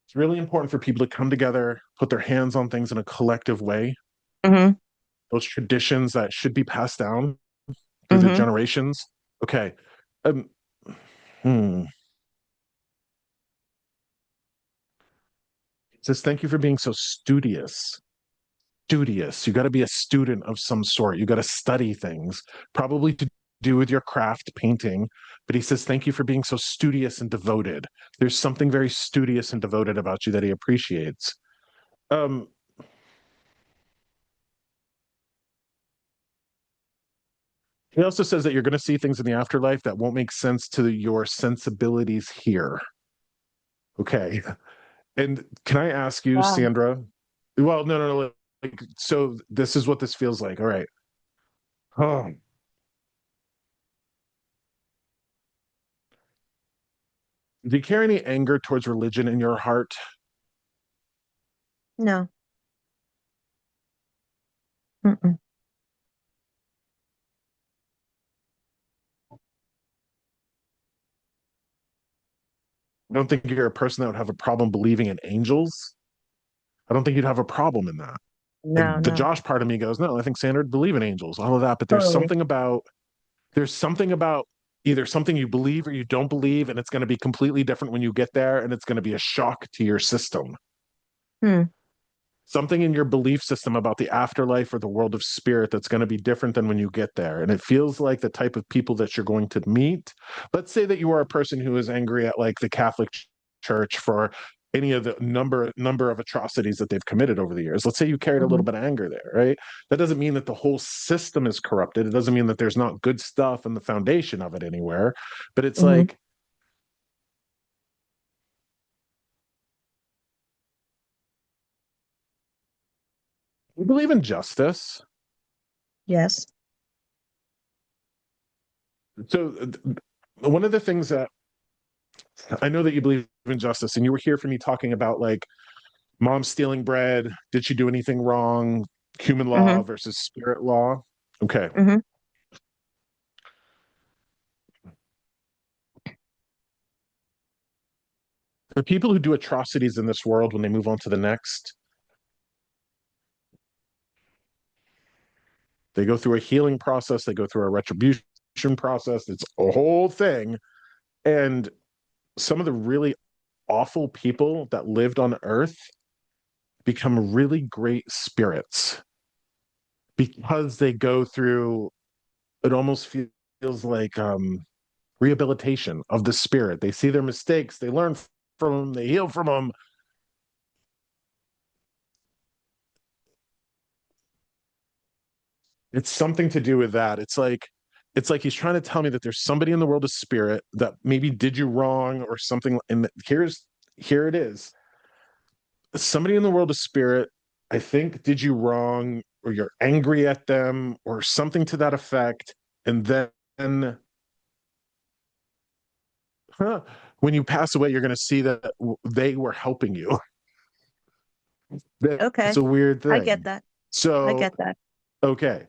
It's really important for people to come together, put their hands on things in a collective way. Hmm. Those traditions that should be passed down through the Hmm. generations. Okay. Um, hmm. It says, thank you for being so studious. Studious. You got to be a student of some sort. You got to study things, probably to do with your craft, painting. But he says, thank you for being so studious and devoted. There's something very studious and devoted about you that he appreciates. Um, he also says that you're going to see things in the afterlife that won't make sense to your sensibilities here. Okay. And can I ask you, Wow. Sandra? Well, no, no, no. Like, so this is what this feels like. All right. Oh, do you carry any anger towards religion in your heart? No. Mm-mm. I don't think you're a person that would have a problem believing in angels. I don't think you'd have a problem in that. No, And the no. Josh part of me goes, no, I think Sandra would believe in angels, all of that. But Totally. there's something about either something you believe or you don't believe, and it's going to be completely different when you get there, and it's going to be a shock to your system. Hmm. Something in your belief system about the afterlife or the world of spirit that's going to be different than when you get there. And it feels like the type of people that you're going to meet. Let's say that you are a person who is angry at like the Catholic Church for any of the number of atrocities that they've committed over the years. Let's say you carried a little Hmm. bit of anger there, right? That doesn't mean that the whole system is corrupted. It doesn't mean that there's not good stuff in the foundation of it anywhere. But it's Hmm. like, you believe in justice. Yes. So one of the things that I know that you believe in justice, and you were here for me talking about like mom stealing bread. Did she do anything wrong? Human law Hmm. versus spirit law. Okay. Hmm. The people who do atrocities in this world, when they move on to the next, they go through a healing process, they go through a retribution process. It's a whole thing. And some of the really awful people that lived on earth become really great spirits because they go through, it almost feels like rehabilitation of the spirit. They see their mistakes, they learn from them, they heal from them. It's something to do with that. It's like he's trying to tell me that there's somebody in the world of spirit that maybe did you wrong or something. And here it is. Somebody in the world of spirit, I think, did you wrong, or you're angry at them, or something to that effect. And then huh, when you pass away, you're going to see that they were helping you. That's Okay. a weird I get thing. that. I So, get that. okay.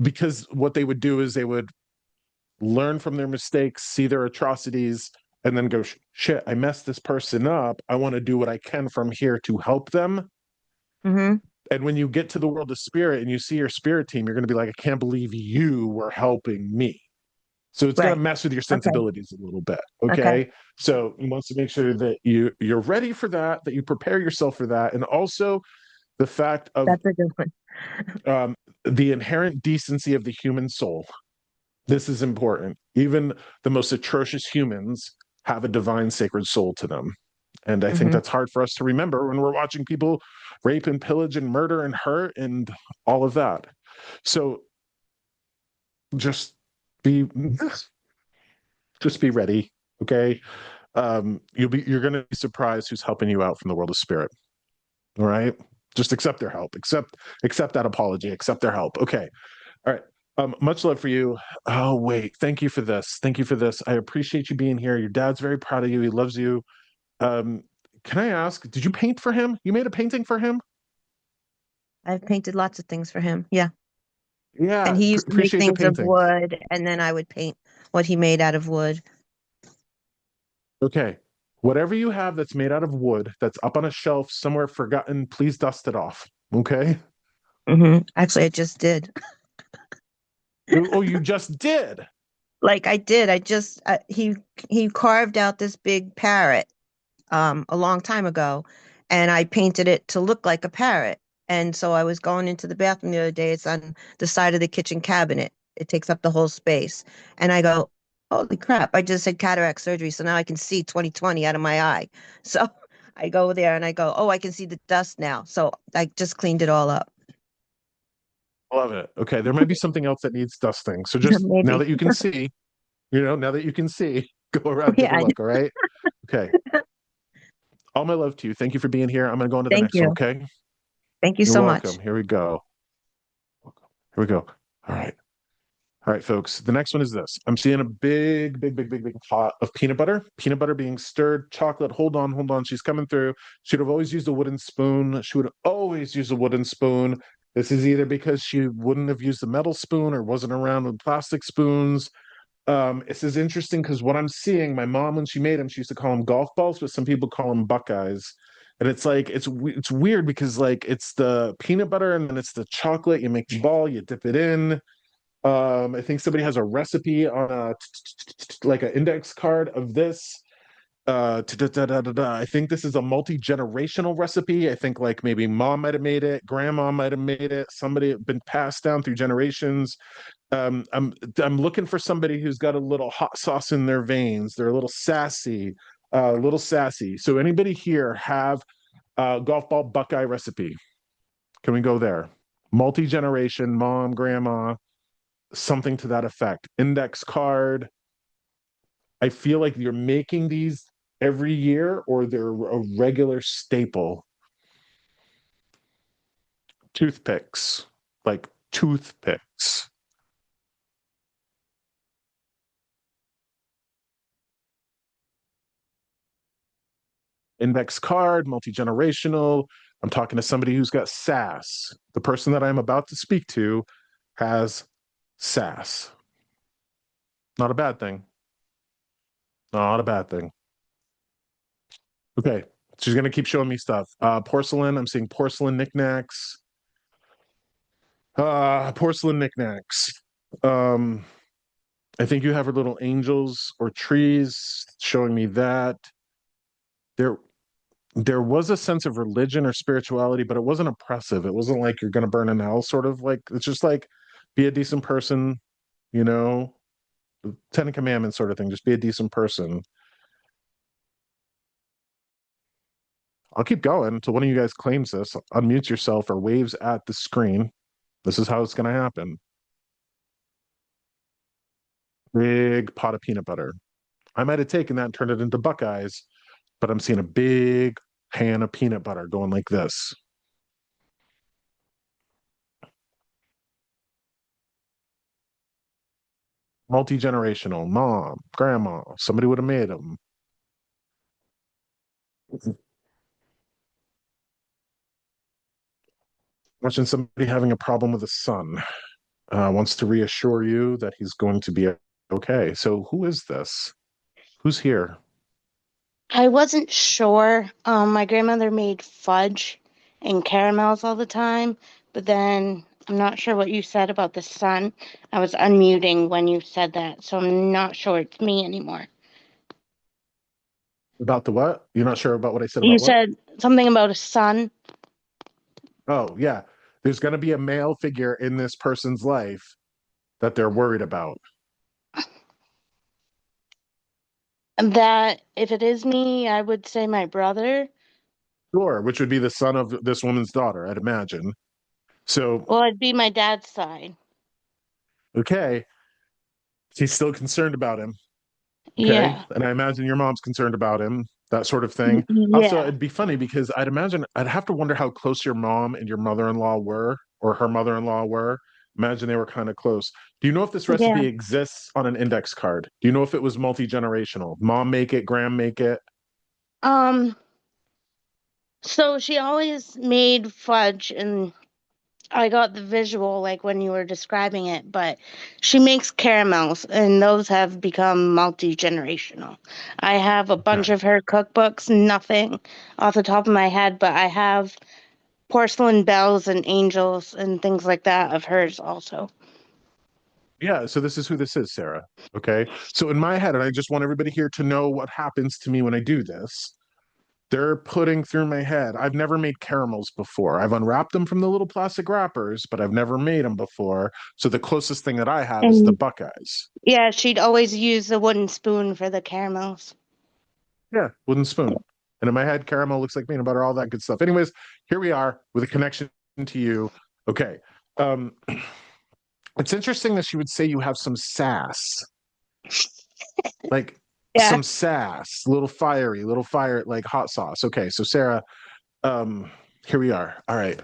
Because what they would do is they would learn from their mistakes, see their atrocities, and then go, shit, I messed this person up. I want to do what I can from here to help them. Hmm. And when you get to the world of spirit and you see your spirit team, you're going to be like, I can't believe you were helping me. So it's going to Right. mess with your Okay. sensibilities a little bit. Okay. Okay. So he wants to make sure that you're ready for that you prepare yourself for that. And also the fact of That's a good one. um, the inherent decency of the human soul. This is important. Even the most atrocious humans have a divine sacred soul to them. And I think Hmm. that's hard for us to remember when we're watching people rape and pillage and murder and hurt and all of that. So just be just be ready. Okay. You're gonna be surprised who's helping you out from the world of spirit. All right. Just accept their help. Accept that apology. Accept their help. Okay. All right. Much love for you. Oh, wait. Thank you for this. Thank you for this. I appreciate you being here. Your dad's very proud of you. He loves you. Um, can I ask, did you paint for him? You made a painting for him? I've painted lots of things for him. Yeah. And Yeah, he used to make appreciate the things of painting. wood, and then I would paint what he made out of wood. Okay. Whatever you have that's made out of wood, that's up on a shelf somewhere forgotten, please dust it off. Okay. Actually, I just did. Oh, you just did. Like I did. I just he carved out this big parrot a long time ago, and I painted it to look like a parrot. And so I was going into the bathroom the other day. It's on the side of the kitchen cabinet. It takes up the whole space. And I go, holy crap, I just had cataract surgery, so now I can see 20/20 out of my eye. So I go there and I go, oh, I can see the dust now. So I just cleaned it all up. Love it. Okay. There might be something else that needs dusting. So just now Maybe. that you can see, now that you can see, go around, take a Yeah. look. All right. Okay. All my love to you. Thank you for being here. I'm going to go on to the Thank next one. you. Okay. Thank you You're so much. welcome. Here we go. Here we go. All right. All right, folks. The next one is this. I'm seeing a big, big, big, big, big pot of peanut butter being stirred, chocolate. Hold on, hold on. She's coming through. She'd have always used a wooden spoon. She would always use a wooden spoon. This is either because she wouldn't have used a metal spoon or wasn't around with plastic spoons. This is interesting because what I'm seeing, my mom, when she made them, she used to call them golf balls, but some people call them Buckeyes. And it's like it's weird because like it's the peanut butter and then it's the chocolate. You make the ball, you dip it in. I think somebody has a recipe on a like an index card of this. I think this is a multi-generational recipe. I think like maybe mom might have made it, grandma might have made it, somebody been passed down through generations. I'm looking for somebody who's got a little hot sauce in their veins. They're a little sassy, little sassy. So anybody here have a golf ball Buckeye recipe? Can we go there? Multi-generation, mom, grandma, something to that effect. Index card. I feel like you're making these every year or they're a regular staple. Toothpicks, like toothpicks. Index card, multi-generational. I'm talking to somebody who's got sass. The person that I'm about to speak to has sass. Not a bad thing. Not a bad thing. Okay. She's going to keep showing me stuff. Porcelain. I'm seeing porcelain knickknacks. Porcelain knickknacks. Um, I think you have her little angels or trees showing me that. There there was a sense of religion or spirituality, but it wasn't oppressive. It wasn't like you're gonna burn in hell, sort of like it's just like be a decent person, you know, Ten Commandments sort of thing. Just be a decent person. I'll keep going until one of you guys claims this, unmutes yourself, or waves at the screen. This is how it's gonna happen. Big pot of peanut butter. I might have taken that and turned it into Buckeyes, but I'm seeing a big pan of peanut butter going like this. Multi-generational, mom, grandma, somebody would have made them. Imagine somebody having a problem with a son, wants to reassure you that he's going to be okay. So who is this? Who's here? I wasn't sure. My grandmother made fudge and caramels all the time, but then I'm not sure what you said about the sun. I was unmuting when you said that, so I'm not sure it's me anymore. About the what? You're not sure about what I said You about what? said something about a sun. Oh, yeah. There's going to be a male figure in this person's life that they're worried about. And that if it is me, I would say my brother. Sure, which would be the son of this woman's daughter, I'd imagine. So, Well, it'd be my dad's side. okay, she's still concerned about him. Okay. Yeah. And I imagine your mom's concerned about him, that sort of thing. Also, Yeah. it'd be funny because I'd imagine I'd have to wonder how close your mom and your mother-in-law were, or her mother-in-law were. Imagine they were kind of close. Do you know if this Yeah. recipe exists on an index card? Do you know if it was multi-generational? Mom make it, Graham make it? Um, so she always made fudge and I got the visual like when you were describing it, but she makes caramels and those have become multi-generational. I have a bunch Okay. of her cookbooks, nothing off the top of my head, but I have porcelain bells and angels and things like that of hers also. Yeah, so this is who this is, Sarah. Okay. So in my head, and I just want everybody here to know what happens to me when I do this. They're putting through my head. I've never made caramels before. I've unwrapped them from the little plastic wrappers, but I've never made them before. So the closest thing that I have is the And Buckeyes. yeah, she'd always use the wooden spoon for the caramels. Yeah, wooden spoon. And in my head, caramel looks like peanut butter, all that good stuff. Anyways, here we are with a connection to you. Okay. Um, it's interesting that she would say you have some sass, like Yeah. some sass, little fiery, little fire, like hot sauce. Okay, so Sarah, um, here we are. All right.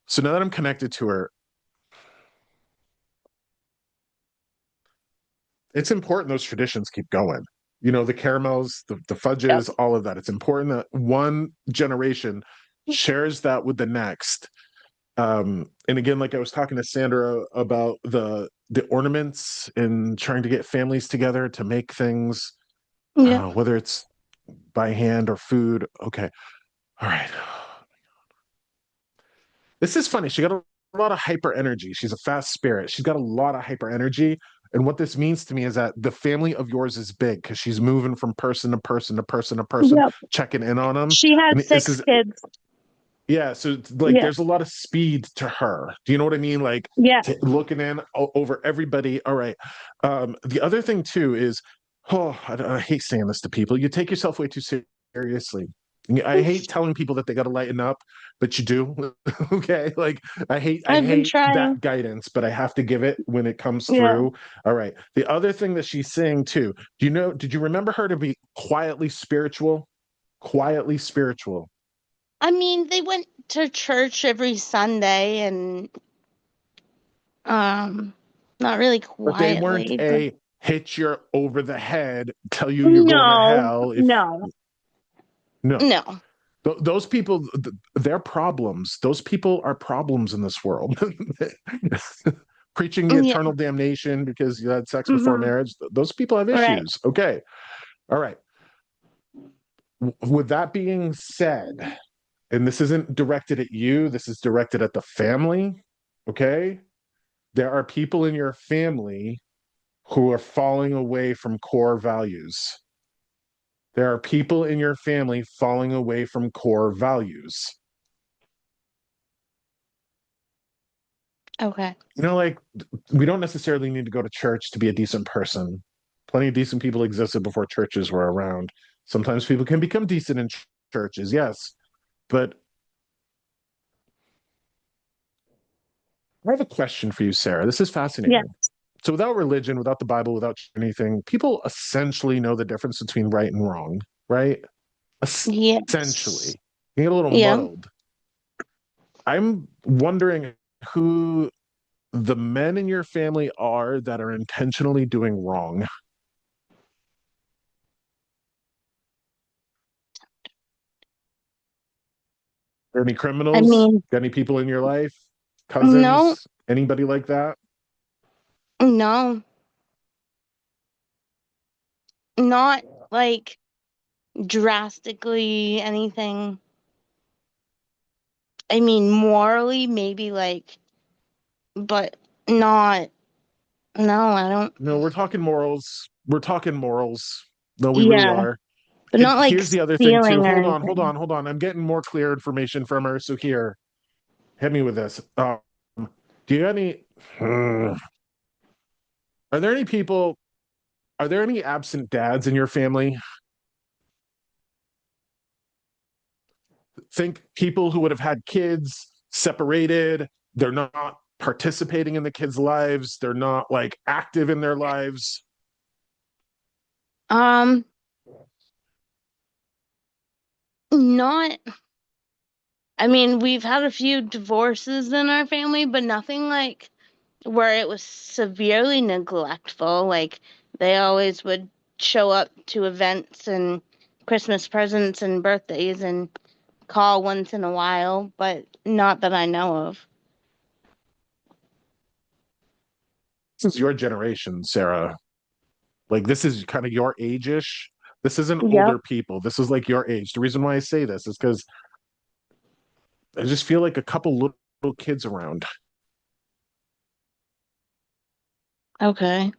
So now that I'm connected to her, it's important those traditions keep going. You know, the caramels, the Yep. fudges, all of that. It's important that one generation shares that with the next. And again, like I was talking to Sandra about the ornaments and trying to get families together to make things, Yeah. whether it's by hand or food. Okay. All right. This is funny. She got a lot of hyper energy. She's a fast spirit. She's got a lot of hyper energy. And what this means to me is that the family of yours is big because she's moving from person to person to person to person, Yep. checking in on them. She And had this 6 is, kids. yeah. So it's like Yeah. there's a lot of speed to her. Do you know what I mean? Like Yeah. looking in over everybody. All right. The other thing too is, oh, I hate saying this to people. You take yourself way too seriously. I hate telling people that they got to lighten up, but you do. Okay, like I I've been hate trying. that guidance, but I have to give it when it comes Yeah. through. All right. The other thing that she's saying too. Do you know? Did you remember her to be quietly spiritual? Quietly spiritual. I mean, they went to church every Sunday and um not really But they weren't quietly, but a hit you over the head, tell you you're going to no, hell. If no, no, no. those people, they're problems. Those people are problems in this world. Preaching the Yeah. eternal damnation because you had sex before Mm-hmm. marriage. Those people have Right. issues. Okay. All right. With that being said, and this isn't directed at you, this is directed at the family. Okay. There are people in your family who are falling away from core values. There are people in your family falling away from core values. Okay. You know, like we don't necessarily need to go to church to be a decent person. Plenty of decent people existed before churches were around. Sometimes people can become decent in churches, yes. But I have a question for you, Sarah. This is Yeah. fascinating. So, without religion, without the Bible, without anything, people essentially know the difference between right and wrong, right? Yes. Essentially. You get a little Yeah. muddled. I'm wondering who the men in your family are that are intentionally doing wrong. Are there any I criminals? mean, Got any people in your life? no, Cousins? Anybody like that? no, not like drastically anything. I mean, morally, maybe like, but not. No, I don't. No, we're talking morals. We're talking morals. No, we really Yeah, are. but And not like here's the other thing too. stealing or Hold on, hold anything. on, hold on. I'm getting more clear information from her. So here, hit me with this. Do you have any? Are there any people? Are there any absent dads in your family? Think people who would have had kids separated. They're not participating in the kids' lives. They're not like active in their lives. Um, not. I mean, we've had a few divorces in our family, but nothing like where it was severely neglectful. Like they always would show up to events and Christmas presents and birthdays and call once in a while, but not that I know of. This is your generation, Sarah. Like, this is kind of your age-ish. This isn't Yep. older people. This is like your age. The reason why I say this is because I just feel like a couple little kids around. Okay.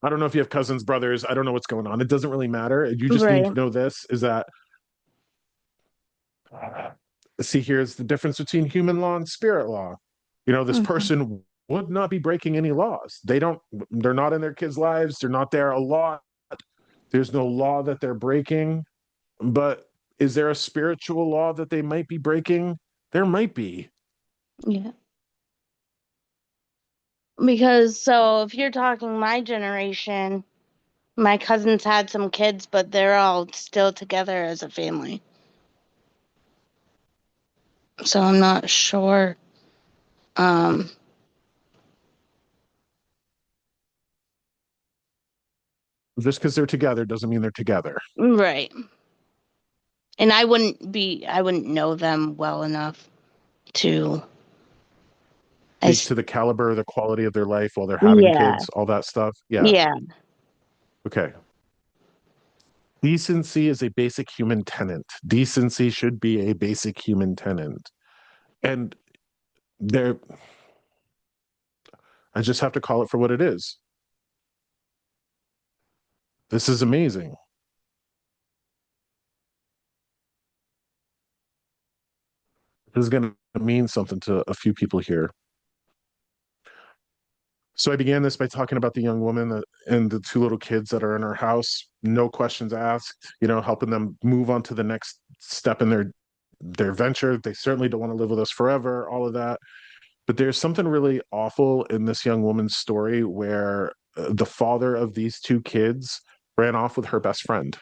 I don't know if you have cousins, brothers. I don't know what's going on. It doesn't really matter. You just need to Right. know this is that, see, here's the difference between human law and spirit law. This Hmm. person would not be breaking any laws. They're not in their kids' lives. They're not there a lot. There's no law that they're breaking. But is there a spiritual law that they might be breaking? There might be. Yeah. Because so if you're talking my generation, my cousins had some kids, but they're all still together as a family. So I'm not sure. Um, Just because they're together doesn't mean they're together. right. And I wouldn't know them well enough to, Speak as, to the caliber, the quality of their life while they're having yeah, kids, all that stuff. Yeah. yeah. Okay. Decency is a basic human tenet. Decency should be a basic human tenet. And there, I just have to call it for what it is. This is amazing. This is going to mean something to a few people here. So I began this by talking about the young woman and the two little kids that are in her house, no questions asked, helping them move on to the next step in their venture. They certainly don't want to live with us forever, all of that. But there's something really awful in this young woman's story where the father of these two kids ran off with her best friend.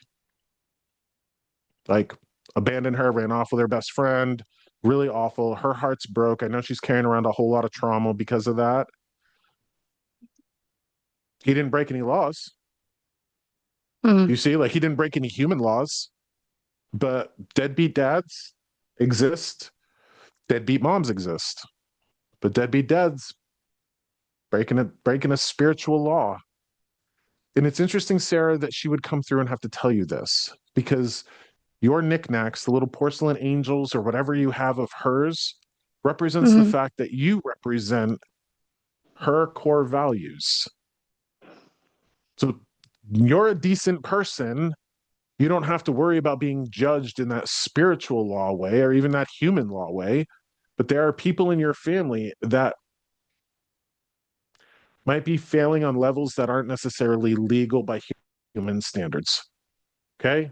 Like, abandoned her, ran off with her best friend. Really awful. Her heart's broke. I know she's carrying around a whole lot of trauma because of that. He didn't break any laws. Mm, You see, like, he didn't break any human laws, but deadbeat dads exist. Deadbeat moms exist, but deadbeat dads breaking a spiritual law. And it's interesting, Sarah, that she would come through and have to tell you this because your knickknacks, the little porcelain angels or whatever you have of hers, represents the hmm. fact that you represent her core values. So you're a decent person. You don't have to worry about being judged in that spiritual law way or even that human law way. But there are people in your family that might be failing on levels that aren't necessarily legal by human standards. Okay.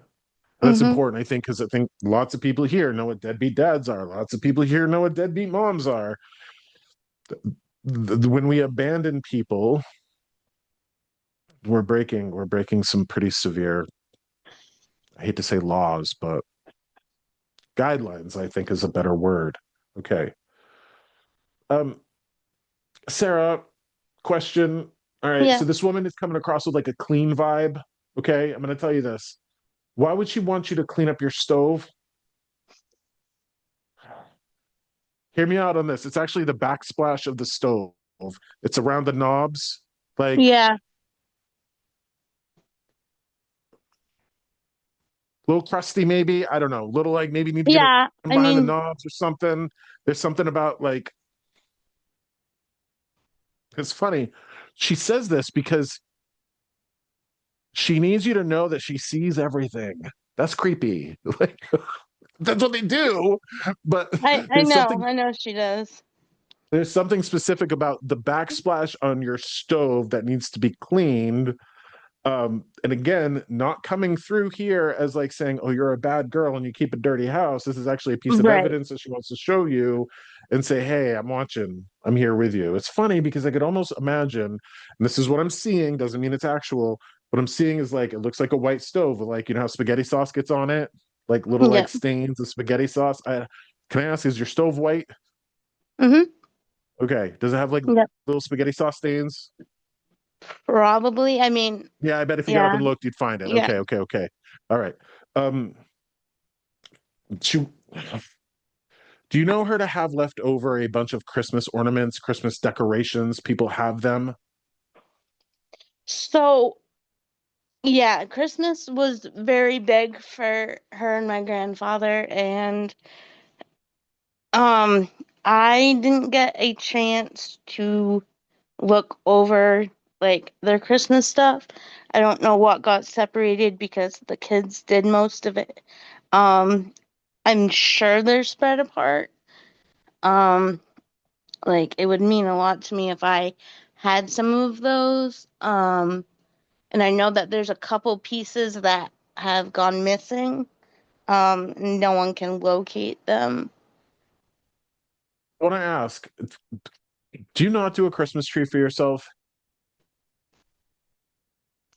And that's Hmm. important, I think, because I think lots of people here know what deadbeat dads are. Lots of people here know what deadbeat moms are. When we abandon people, we're breaking some pretty severe, I hate to say laws, but guidelines, I think is a better word. Okay. Um, Sarah, question. All right. Yeah. So this woman is coming across with like a clean vibe. Okay. I'm going to tell you this. Why would she want you to clean up your stove? Hear me out on this. It's actually the backsplash of the stove. It's around the knobs. Like, Yeah. a little crusty, maybe. I don't know. Little, like, maybe need to get Yeah. in I behind the mean, knobs or something. There's something about, like, it's funny. She says this because she needs you to know that she sees everything. That's creepy. Like, that's what they do. But I there's know. something I know she does. there's something specific about the backsplash on your stove that needs to be cleaned. And again, not coming through here as like saying, oh, you're a bad girl and you keep a dirty house. This is actually a piece of Right. evidence that she wants to show you and say, hey, I'm watching, I'm here with you. It's funny because I could almost imagine, and this is what I'm seeing, doesn't mean it's actual. What I'm seeing is like, it looks like a white stove, like, how spaghetti sauce gets on it, like little Yeah. like stains of spaghetti sauce. Can I ask, is your stove white? Hmm. Okay. Does it have like Yep. little spaghetti sauce stains? Probably. I mean, Yeah, I bet if you got up yeah. and looked, you'd find it. Yeah. Okay. All right. Um, she Do you know her to have left over a bunch of Christmas ornaments, Christmas decorations? People have them. So, yeah, Christmas was very big for her and my grandfather, and um I didn't get a chance to look over like their Christmas stuff. I don't know what got separated because the kids did most of it. Um I'm sure they're spread apart. Um like it would mean a lot to me if I had some of those. And I know that there's a couple pieces that have gone missing. No one can locate them. I want to ask, do you not do a Christmas tree for yourself?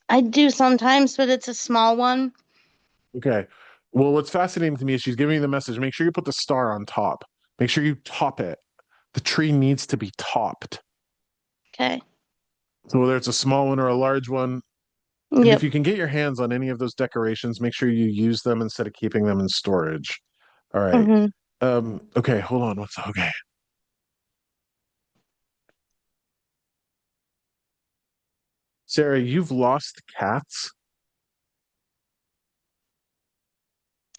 I do sometimes, but it's a small one. Okay. Well, what's fascinating to me is she's giving you the message. Make sure you put the star on top. Make sure you top it. The tree needs to be topped. Okay. So whether it's a small one or a large one, and if Yep. you can get your hands on any of those decorations, make sure you use them instead of keeping them in storage. All right. Mm-hmm. Okay, hold on. What's okay? Sarah, you've lost cats.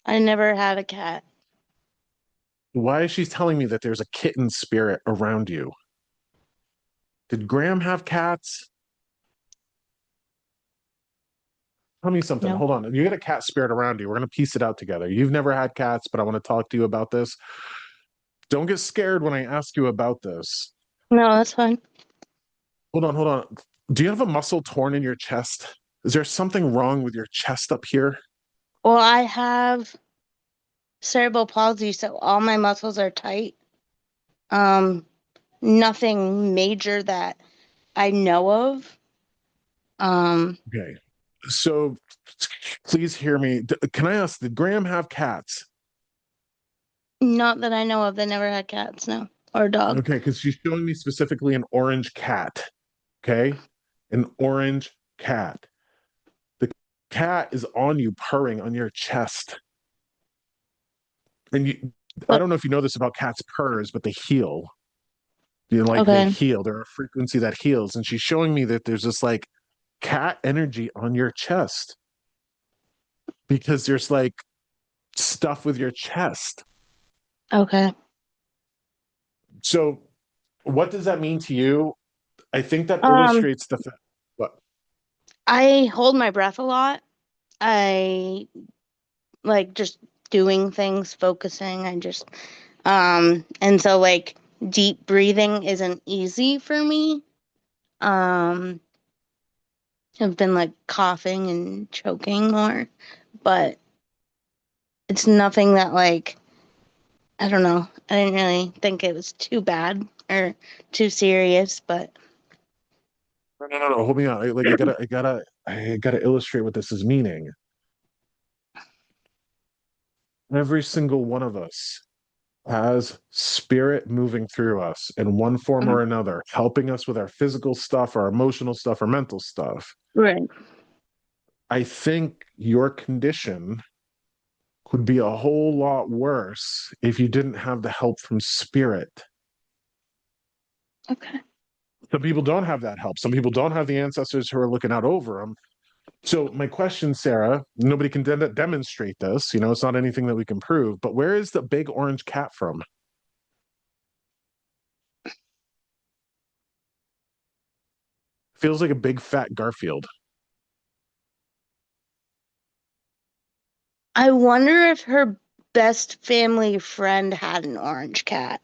I never had a cat. Why is she telling me that there's a kitten spirit around you? Did Graham have cats? Tell me something. No. Hold on. You got a cat spirit around you. We're going to piece it out together. You've never had cats, but I want to talk to you about this. Don't get scared when I ask you about this. No, that's fine. Hold on, hold on. Do you have a muscle torn in your chest? Is there something wrong with your chest up here? Well, I have cerebral palsy, so all my muscles are tight. Um, Nothing major that I know of. Um, Okay. So please hear me. Can I ask, did Graham have cats? Not that I know of. They never had cats, no, or a dog. Okay, because she's showing me specifically an orange cat. Okay. An orange cat. The cat is on you, purring on your chest. And I But don't know if you know this about cats' purrs, but they heal. They okay, heal. They're a frequency that heals. And she's showing me that there's this like cat energy on your chest because there's like stuff with your chest. okay. So, what does that mean to you? I think that Um, illustrates the fact. What? I hold my breath a lot. I like just doing things, focusing. And so like deep breathing isn't easy for me. Um, I've been like coughing and choking more, but it's nothing that like, I don't know. I didn't really think it was too bad or too serious, but No, no, no, no. Hold me on. I gotta illustrate what this is meaning. Every single one of us has spirit moving through us in one form Mhm. or another, helping us with our physical stuff, our emotional stuff, our mental stuff. Right. I think your condition could be a whole lot worse if you didn't have the help from spirit. Okay. Some people don't have that help. Some people don't have the ancestors who are looking out over them. So, my question, Sarah, nobody can demonstrate this. You know, it's not anything that we can prove, but where is the big orange cat from? Feels like a big fat Garfield. I wonder if her best family friend had an orange cat.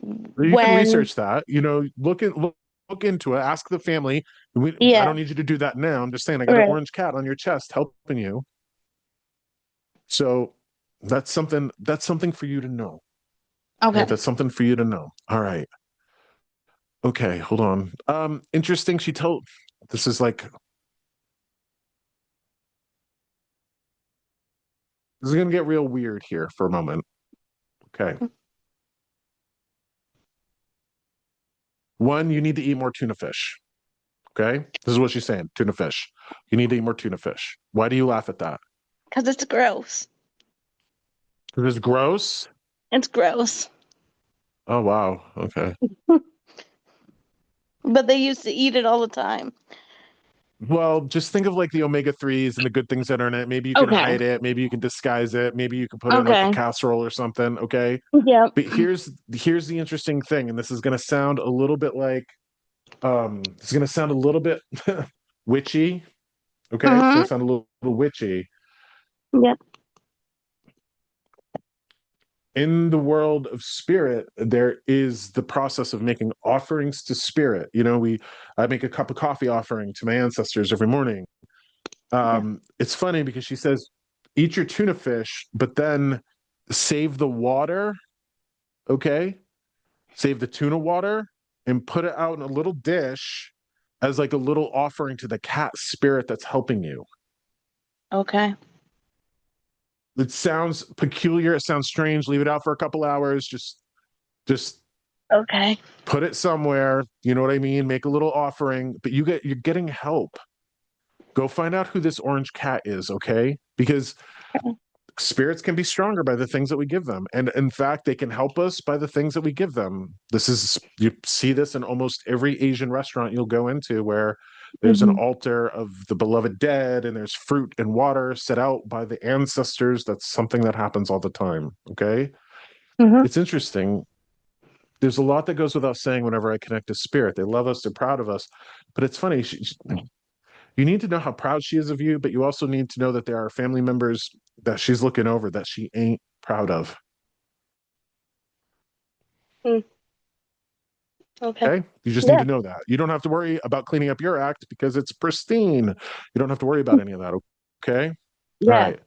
You can When, research that. You know, look into it. Ask the family. I yeah, don't need you to do that now. I'm just saying, I got an right. orange cat on your chest helping you. So that's something for you to know. Okay, Okay. that's something for you to know. All right. Okay, hold on. Interesting. She told this is like this is gonna get real weird here for a moment. Okay. One, you need to eat more tuna fish. Okay. This is what she's saying. Tuna fish. You need to eat more tuna fish. Why do you laugh at that? Because it's gross. Because it's gross. It's gross. Oh, wow. Okay. But they used to eat it all the time. Well, just think of like the omega-3s and the good things that are in it. Maybe you can Okay. hide it. Maybe you can disguise it. Maybe you can put it in like a Okay. casserole or something. Okay. Yep. But here's the interesting thing, and this is going to sound a little bit like it's going to sound a little bit witchy. Okay, it's going Mm-hmm. to sound a little witchy. Yep. In the world of spirit, there is the process of making offerings to spirit. I make a cup of coffee offering to my ancestors every morning. Yeah. It's funny because she says, eat your tuna fish, but then save the water, okay? Save the tuna water and put it out in a little dish as like a little offering to the cat spirit that's helping you. Okay. It sounds peculiar, it sounds strange. Leave it out for a couple hours, just Okay. put it somewhere, you know what I mean? Make a little offering, but you're getting help. Go find out who this orange cat is, okay? Because spirits can be stronger by the things that we give them, and in fact they can help us by the things that we give them. You see this in almost every Asian restaurant you'll go into, where there's an Mm-hmm. altar of the beloved dead and there's fruit and water set out by the ancestors. That's something that happens all the time. Okay. Mm-hmm. It's interesting. There's a lot that goes without saying whenever I connect to spirit. They love us, they're proud of us, but it's funny, you need to know how proud she is of you, but you also need to know that there are family members that she's looking over that she ain't proud of. Okay. Okay. You just need Yeah. to know that. You don't have to worry about cleaning up your act because it's pristine. You don't have to worry about any of that. Okay. All Yeah. right.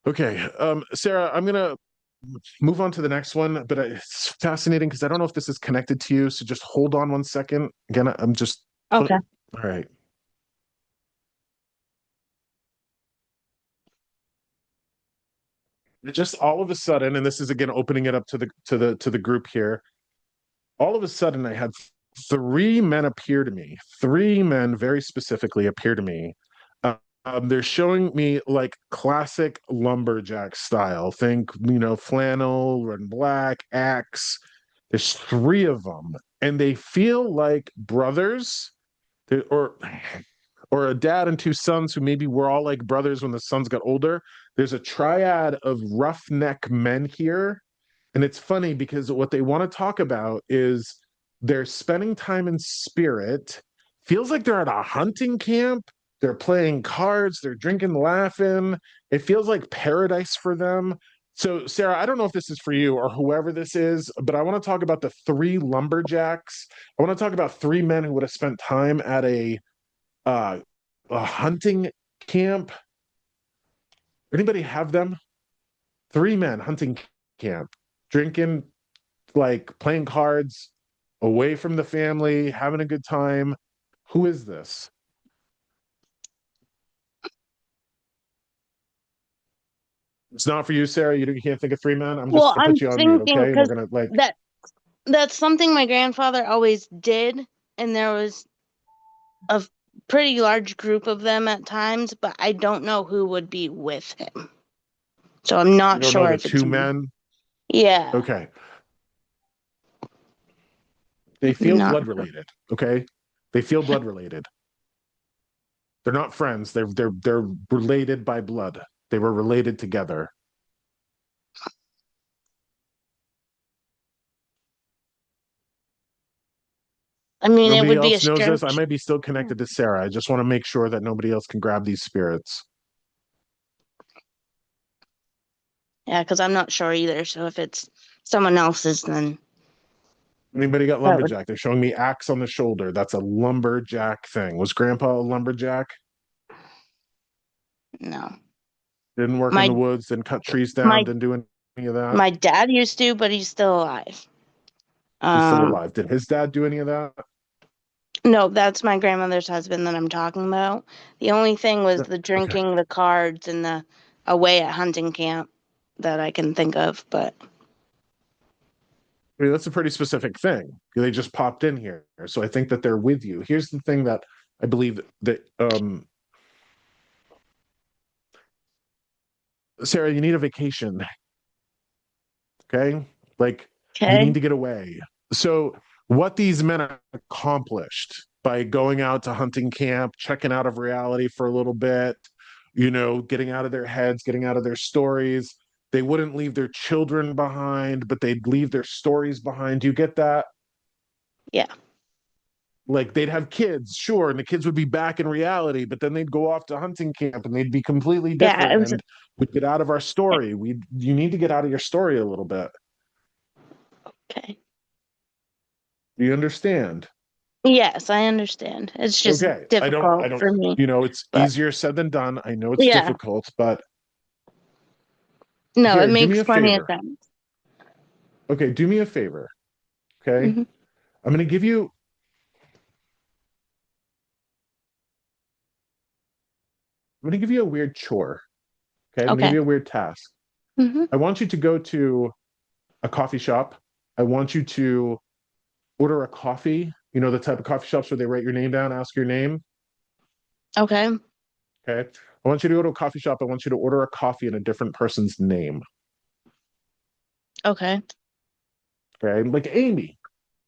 Okay. Sarah, I'm going to move on to the next one, but it's fascinating because I don't know if this is connected to you. So just hold on one second. Again, I'm just, Okay. all right. Just all of a sudden, and this is again opening it up to the group here. All of a sudden, I had three men appear to me. Three men very specifically appear to me. They're showing me like classic lumberjack style. Think, flannel and black axe. There's three of them, and they feel like brothers. Or a dad and two sons who maybe were all like brothers when the sons got older. There's a triad of roughneck men here. And it's funny because what they want to talk about is they're spending time in spirit. Feels like they're at a hunting camp. They're playing cards, they're drinking, laughing. It feels like paradise for them. So, Sarah, I don't know if this is for you or whoever this is, but I want to talk about the three lumberjacks. I want to talk about three men who would have spent time at uh, a hunting camp. Anybody have them? Three men hunting camp, drinking, like playing cards, away from the family, having a good time. Who is this? It's not for you, Sarah. You can't think of three men. I'm just Well, gonna I'm put you on mute, thinking okay? And we're because gonna like. that that's something my grandfather always did, and there was a pretty large group of them at times, but I don't know who would be with him. So I'm You not don't know sure the if it's two men. yeah. Okay, they feel Not blood related. Okay, they feel blood related. They're not friends. They're related by blood. They were related together. I mean, it Nobody would be a else knows this. I stretch. might be still connected to Sarah. I just want to make sure that nobody else can grab these spirits. Yeah, because I'm not sure either. So if it's someone else's, then Anybody got that would lumberjack? They're showing me axe on the shoulder. That's a lumberjack thing. Was Grandpa a lumberjack? no. Didn't work in My the woods, didn't cut trees down, my didn't do any of that. my dad used to, but he's still alive. He's still Um, alive. Did his dad do any of that? no, that's my grandmother's husband that I'm talking about. The only thing was the Okay. drinking, the cards, and the away at hunting camp that I can think of. But I mean, that's a pretty specific thing. They just popped in here. So I think that they're with you. Here's the thing that I believe that Sarah, you need a vacation. Okay. Like you need Okay. to get away. So, what these men accomplished by going out to hunting camp, checking out of reality for a little bit, getting out of their heads, getting out of their stories. They wouldn't leave their children behind, but they'd leave their stories behind. You get that? Yeah. Like they'd have kids, sure, and the kids would be back in reality, but then they'd go off to hunting camp and they'd be completely Yeah. different. And we'd get out of our story. You need to get out of your story a little bit. Okay. Do you understand? Yes, I understand. It's just Okay. I difficult don't, for me. it's But easier said than done. I know it's yeah. difficult, but No, it here, do me makes a plenty of favor. sense. Okay, do me a favor. Okay. Hmm. I'm gonna give you I'm gonna give you a weird chore. Okay. I'm gonna give Okay. you a weird task. Hmm. I want you to go to a coffee shop. I want you to order a coffee, the type of coffee shops where they write your name down, ask your name. Okay. Okay. I want you to go to a coffee shop. I want you to order a coffee in a different person's name. Okay. Okay. Like Amy.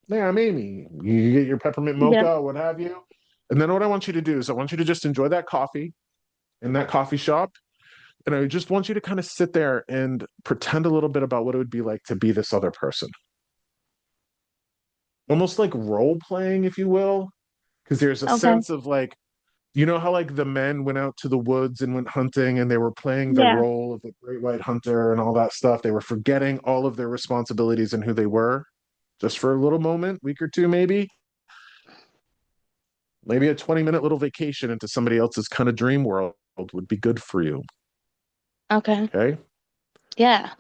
Yeah, I'm Amy. You get your peppermint Yep. mocha, what have you. And then what I want you to do is I want you to just enjoy that coffee in that coffee shop. And I just want you to kind of sit there and pretend a little bit about what it would be like to be this other person. Almost like role playing, if you will. Because there's a Okay. sense of like, how like the men went out to the woods and went hunting and they were playing the Yeah. role of the great white hunter and all that stuff. They were forgetting all of their responsibilities and who they were just for a little moment, week or two, maybe. Maybe a 20-minute little vacation into somebody else's kind of dream world would be good for you. Okay. Okay. Yeah.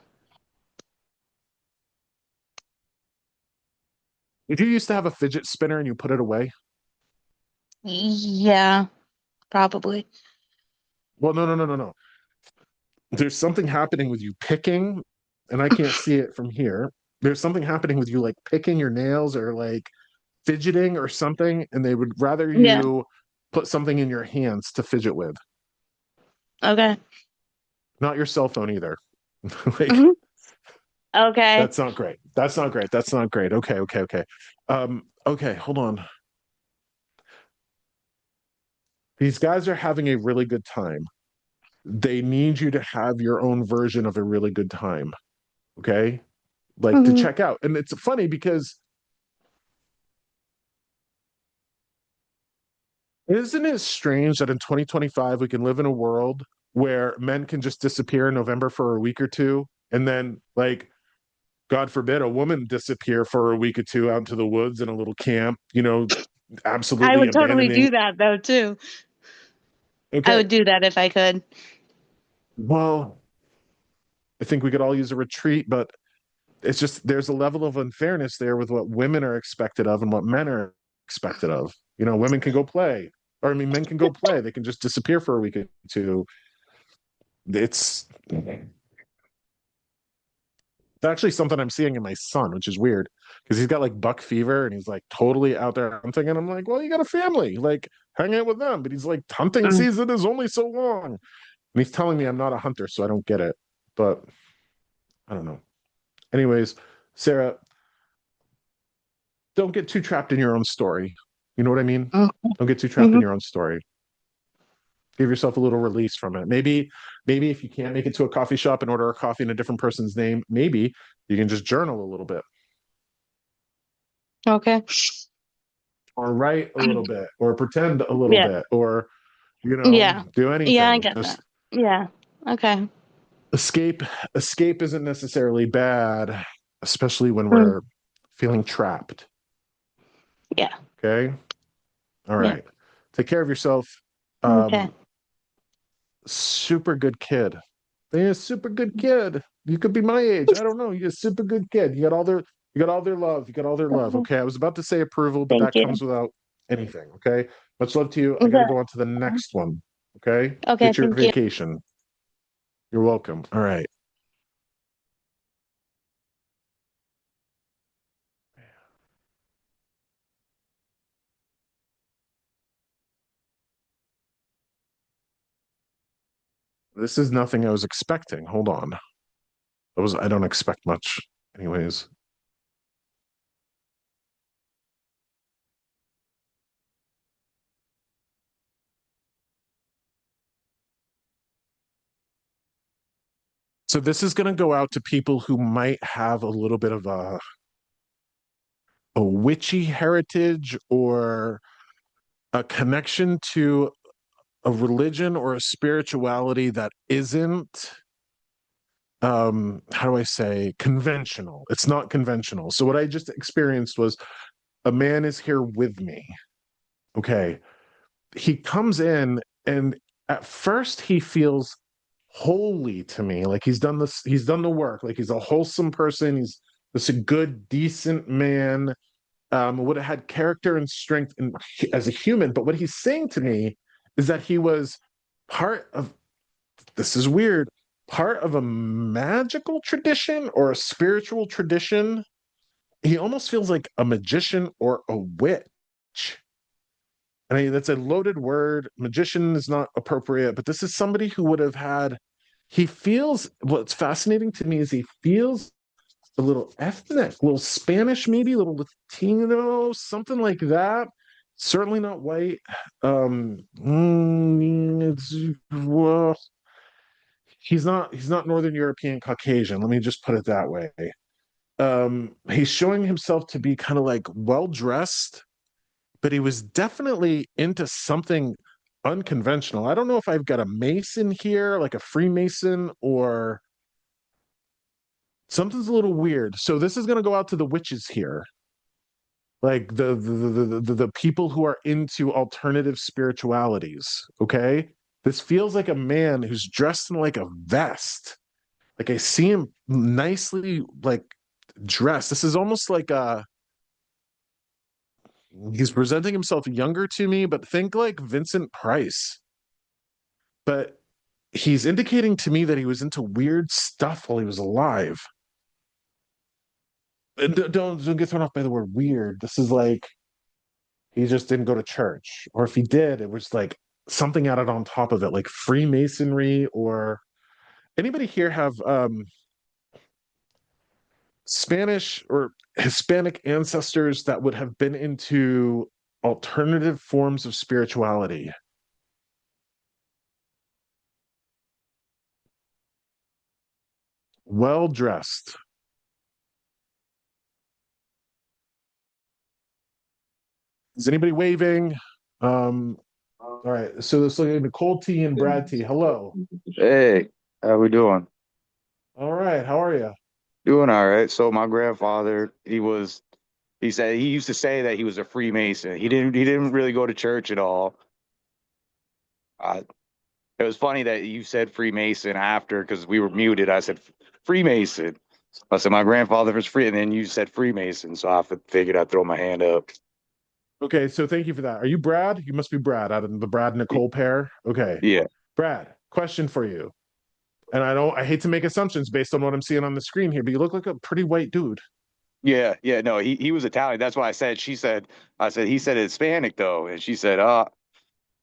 Did you used to have a fidget spinner and you put it away? Yeah, probably. Well, no, no, no, no, no. There's something happening with you picking, and I can't see it from here. There's something happening with you like picking your nails or like fidgeting or something, and they would rather Yeah. you put something in your hands to fidget with, Okay. not your cell phone either. Like, Hmm. Okay. that's not great. That's not great. That's not great. Okay, okay, okay. Okay, hold on. These guys are having a really good time. They need you to have your own version of a really good time. Okay. Like to Hmm. check out. And it's funny because isn't it strange that in 2025 we can live in a world where men can just disappear in November for a week or two and then like God forbid a woman disappear for a week or two out into the woods in a little camp, I absolutely would totally abandoning. do that though too. I Okay. would do that if I could. Well, I think we could all use a retreat, but it's just there's a level of unfairness there with what women are expected of and what men are expected of. Women can go play, or I mean, men can go play. They can just disappear for a week or two. It's actually something I'm seeing in my son, which is weird because he's got like buck fever and he's like totally out there hunting. And I'm like, well, you got a family, like hang out with them. But he's like, hunting Mm. season is only so long. And he's telling me I'm not a hunter, so I don't get it. But I don't know. Anyways, Sarah, don't get too trapped in your own story. You know what I mean? Don't get too trapped in Mm-hmm. your own story. Give yourself a little release from it. Maybe if you can't make it to a coffee shop and order a coffee in a different person's name, maybe you can just journal a little bit Okay. or write a little bit or pretend a little Yeah. bit or, Yeah. do Yeah, I anything. get Just that. Yeah. Okay. escape. Escape isn't necessarily bad, especially when Mm. we're feeling trapped. Yeah. Okay. All Yeah. right. Take care of yourself. Okay. Um, super good kid. They're a super good kid. You could be my age. I don't know. You're a super good kid. You got all their love. You got all their love. Okay. Okay. I was about to say approval, but Thank that you. comes without anything. Okay. Much love to you. I got to Okay. go on to the next one. Okay. Okay. Get your Thank you. vacation. You're welcome. All right. This is nothing I was expecting. Hold on. I don't expect much. Anyways. So this is going to go out to people who might have a little bit of a witchy heritage or a connection to a religion or a spirituality that isn't how do I say conventional. It's not conventional. So what I just experienced was a man is here with me. Okay. He comes in and at first he feels holy to me. Like he's done the work. Like he's a wholesome person. He's just a good, decent man. Would have had character and strength as a human. But what he's saying to me is that he was part of, this is weird, part of a magical tradition or a spiritual tradition. He almost feels like a magician or a witch. And that's a loaded word. Magician is not appropriate, but this is somebody who would have had, he feels, what's fascinating to me is he feels a little ethnic, a little Spanish, maybe a little Latino, something like that. Certainly not white. Well, he's not Northern European Caucasian. Let me just put it that way. He's showing himself to be kind of like well dressed, but he was definitely into something unconventional. I don't know if I've got a Mason here, like a Freemason, or something's a little weird. So this is going to go out to the witches here, like the people who are into alternative spiritualities. Okay, this feels like a man who's dressed in like a vest. Like I see him nicely like dressed. This is almost like a, he's presenting himself younger to me, but think like Vincent Price. But he's indicating to me that he was into weird stuff while he was alive. And don't get thrown off by the word weird. This is like he just didn't go to church, or if he did, it was like something added on top of it, like Freemasonry. Or anybody here have Spanish or Hispanic ancestors that would have been into alternative forms of spirituality? Well dressed. Is anybody waving? All right. So let's look at Nicole T and Brad T. Hello. Hey, how we doing? All right. How are you? Doing all right. So my grandfather, he said he used to say that he was a Freemason. He didn't really go to church at all. Uh, it was funny that you said Freemason after because we were muted. I said Freemason. I said my grandfather was free, and then you said Freemason. So I figured I'd throw my hand up. Okay. So thank you for that. Are you Brad? You must be Brad out of the Brad Nicole pair. Okay. Yeah, Brad, question for you. And I hate to make assumptions based on what I'm seeing on the screen here, but you look like a pretty white dude. yeah. No, he was Italian. That's why I said. I said he said Hispanic though, and she said,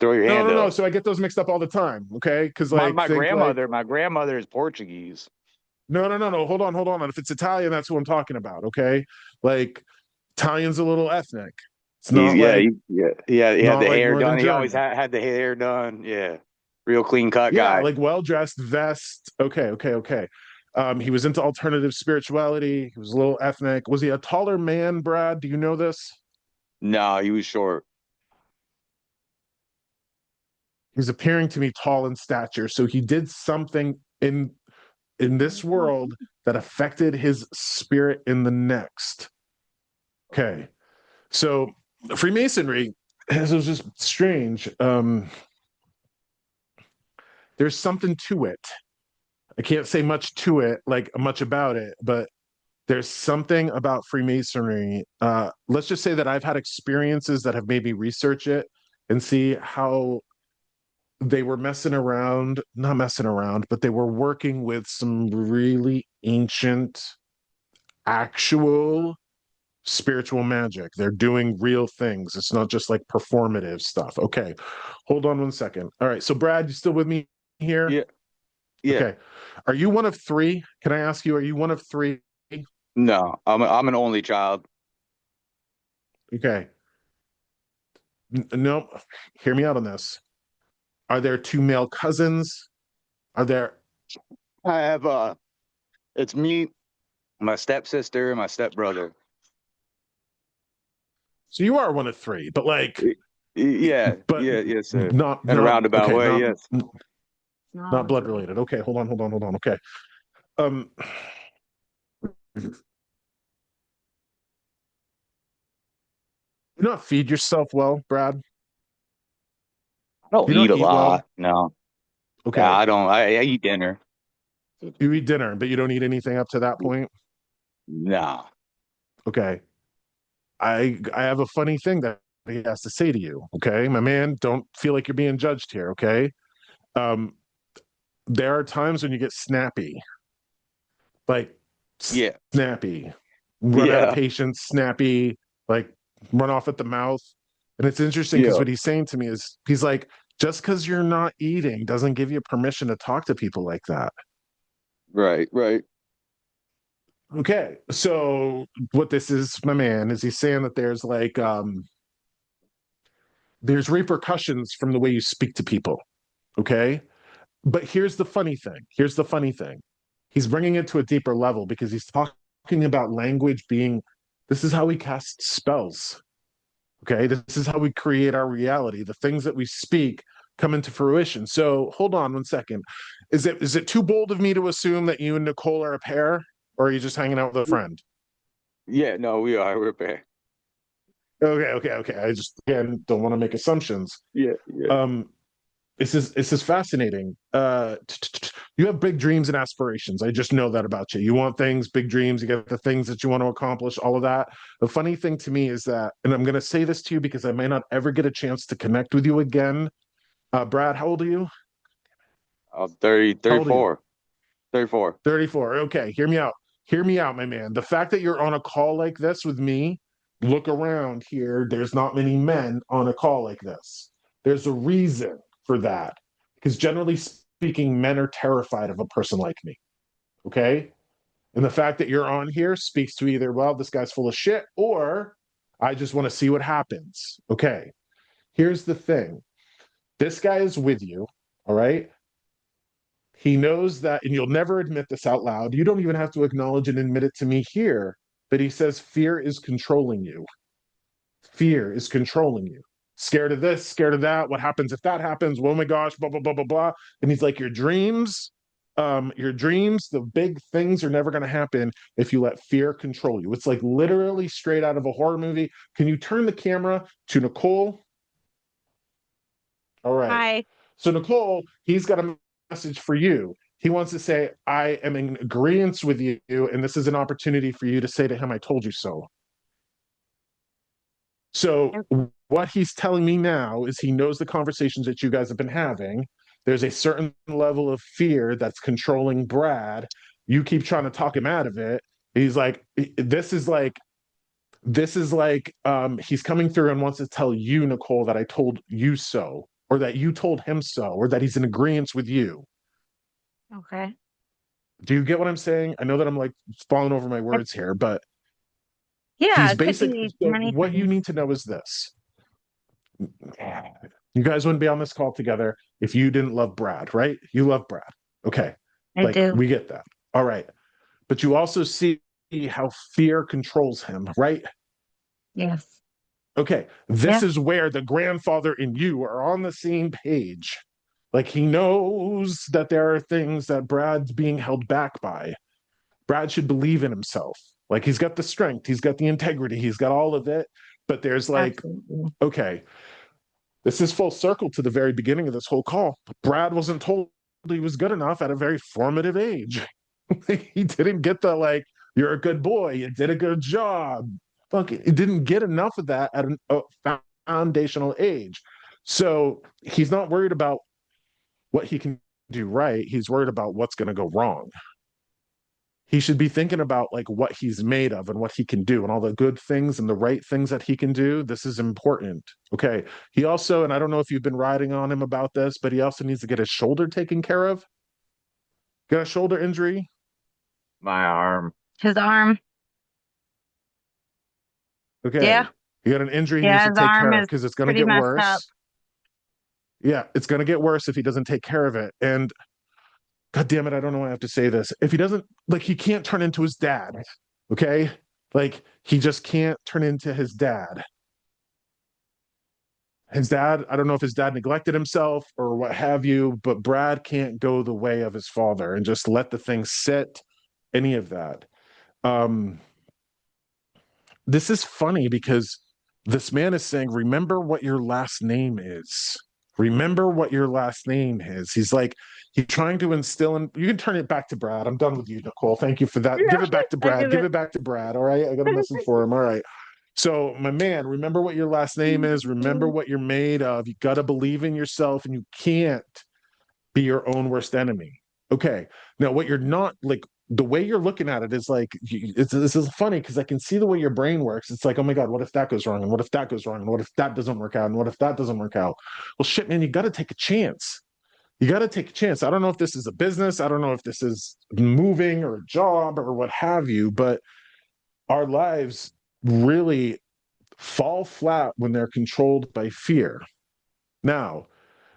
throw your No, hand no, no. up. So I get those mixed up all the time. Okay. Because My like my think like grandmother, my grandmother is Portuguese. no, no, no, no. Hold on, hold on. If it's Italian, that's who I'm talking about. Okay. Like Italian's a little ethnic. It's He's not like he had not the like hair Northern done. He always German. had the hair done. Yeah, real clean cut Yeah, guy. like well-dressed vest. Okay, okay, okay. He was into alternative spirituality. He was a little ethnic. Was he a taller man, Brad? Do you know this? No, he was short. He's appearing to me tall in stature. So he did something in this world that affected his spirit in the next. Okay. So Freemasonry, this was just strange. There's something to it. I can't say much to it, like much about it, but there's something about Freemasonry. Let's just say that I've had experiences that have made me research it and see how they were messing around, not messing around, but they were working with some really ancient, actual spiritual magic. They're doing real things. It's not just like performative stuff. Okay. Hold on one second. All right. So, Brad, you still with me here? Yeah, yeah. Okay. Are you one of three? Can I ask you, are you one of three? No, I'm an only child. Okay. No, hear me out on this. Are there two male cousins? Are there? I have it's me, my stepsister, and my stepbrother. So you are one of three, but like, Yeah, but yeah, yes, sir. not In a not roundabout okay, way, not yes. not blood related. Okay, hold on. Okay. Um, you not feed yourself well, Brad? I don't Do you eat not a eat well? lot. No, Okay. I don't. I eat dinner. You eat dinner, but you don't eat anything up to that point. Nah. Okay. I have a funny thing that he has to say to you. Okay, my man, don't feel like you're being judged here. Okay. Um, there are times when you get snappy, like Yeah, snappy, run out of yeah, patience, snappy, like run off at the mouth. And it's interesting because yeah. what he's saying to me is he's like, just because you're not eating doesn't give you permission to talk to people like that. Right, right. Okay. So what this is, my man, is he's saying that there's repercussions from the way you speak to people. Okay. But here's the funny thing. Here's the funny thing. He's bringing it to a deeper level because he's talking about language being this is how we cast spells. Okay. This is how we create our reality. The things that we speak come into fruition. So hold on one second. Is it too bold of me to assume that you and Nicole are a pair, or are you just hanging out with a friend? Yeah, no, we are. We're back. Okay. I just again don't want to make assumptions. Yeah, yeah. Um, this is fascinating. You have big dreams and aspirations. I just know that about you. You want things, big dreams. You get the things that you want to accomplish. All of that. The funny thing to me is that, and I'm going to say this to you because I may not ever get a chance to connect with you again. Brad, how old are you? 30, How old are you? 34, 34. 34. Okay, hear me out. Hear me out, my man. The fact that you're on a call like this with me, look around here. There's not many men on a call like this. There's a reason for that. Because generally speaking, men are terrified of a person like me. Okay. And the fact that you're on here speaks to either, well, this guy's full of shit, or I just want to see what happens. Okay. Here's the thing this guy is with you. All right. He knows that, and you'll never admit this out loud. You don't even have to acknowledge and admit it to me here, but he says fear is controlling you. Fear is controlling you. Scared of this, scared of that. What happens if that happens? Oh my gosh, blah, blah, blah, blah, blah. And he's like, your dreams, the big things are never going to happen if you let fear control you. It's like literally straight out of a horror movie. Can you turn the camera to Nicole? All right. Hi. So, Nicole, he's got a message for you. He wants to say, I am in agreement with you, and this is an opportunity for you to say to him, I told you so. So, what he's telling me now is he knows the conversations that you guys have been having. There's a certain level of fear that's controlling Brad. You keep trying to talk him out of it. He's like, he's coming through and wants to tell you, Nicole, that I told you so, or that you told him so, or that he's in agreement with you. Okay. Do you get what I'm saying? I know that I'm like falling over my It- words here, but Yeah, he's it could basic. be So many what you things. need to know is this. You guys wouldn't be on this call together if you didn't love Brad, right? You love Brad. Okay. I Like do. we get that. All right. But you also see how fear controls him, right? Yes. Okay. This Yeah. is where the grandfather and you are on the same page. Like he knows that there are things that Brad's being held back by. Brad should believe in himself. Like he's got the strength, he's got the integrity, he's got all of it. But there's like, Absolutely. okay, this is full circle to the very beginning of this whole call. Brad wasn't told he was good enough at a very formative age. He didn't get the like, you're a good boy, you did a good job. Fuck, he didn't get enough of that at a foundational age. So he's not worried about what he can do right. He's worried about what's going to go wrong. He should be thinking about like what he's made of and what he can do and all the good things and the right things that he can do. This is important. Okay. He also, and I don't know if you've been riding on him about this, but he also needs to get his shoulder taken care of. Got a shoulder injury. My arm. His arm. Okay. Yeah. You got an injury he needs Yeah, to his take arm care of is because it's going to pretty get messed up. worse. Yeah, it's going to get worse if he doesn't take care of it. And God damn it, I don't know why I have to say this. If he doesn't, like, he can't turn into his dad. Okay. Like, he just can't turn into his dad. His dad, I don't know if his dad neglected himself or what have you, but Brad can't go the way of his father and just let the thing sit, any of that. Um, this is funny because this man is saying, remember what your last name is. Remember what your last name is. He's like, he's trying to instill in. You can turn it back to Brad. I'm done with you, Nicole. Thank you for that. Give it back to I Brad. give Give it. it back to Brad. All right. I got a message for him. All right. So, my man, remember what your last name is. Remember what you're made of. You got to believe in yourself, and you can't be your own worst enemy. Okay. Now, what you're not like, the way you're looking at it is like, this is funny because I can see the way your brain works. It's like, oh my God, what if that goes wrong? And what if that goes wrong? And what if that doesn't work out? And what if that doesn't work out? Well, shit, man, you got to take a chance. You got to take a chance. I don't know if this is a business. I don't know if this is moving or a job or what have you, but our lives really fall flat when they're controlled by fear. Now,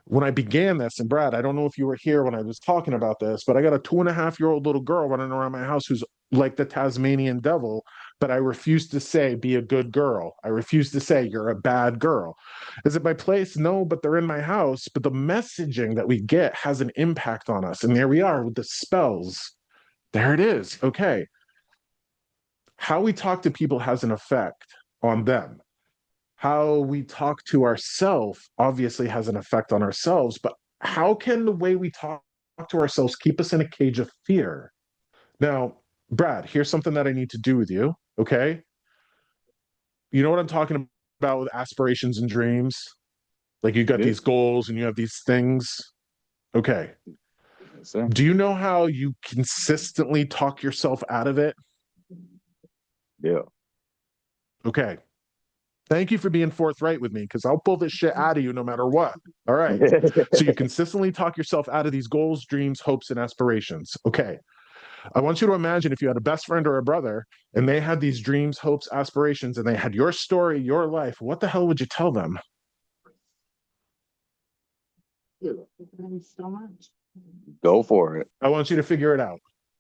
when I began this, and Brad, I don't know if you were here when I was talking about this, but I got a 2.5-year-old little girl running around my house who's like the Tasmanian devil, but I refuse to say, be a good girl. I refuse to say, you're a bad girl. Is it my place? No, but they're in my house. But the messaging that we get has an impact on us. And there we are with the spells. There it is. Okay. How we talk to people has an effect on them. How we talk to ourselves obviously has an effect on ourselves, but how can the way we talk to ourselves keep us in a cage of fear? Now, Brad, here's something that I need to do with you. Okay. You know what I'm talking about with aspirations and dreams? Like, you got Yeah. these goals and you have these things. Okay. So, Do you know how you consistently talk yourself out of it? yeah. Okay. Thank you for being forthright with me because I'll pull this shit out of you no matter what. All right. So you consistently talk yourself out of these goals, dreams, hopes, and aspirations. Okay. I want you to imagine if you had a best friend or a brother and they had these dreams, hopes, aspirations, and they had your story, your life. What the hell would you tell them? Go for it. I want you to figure it out.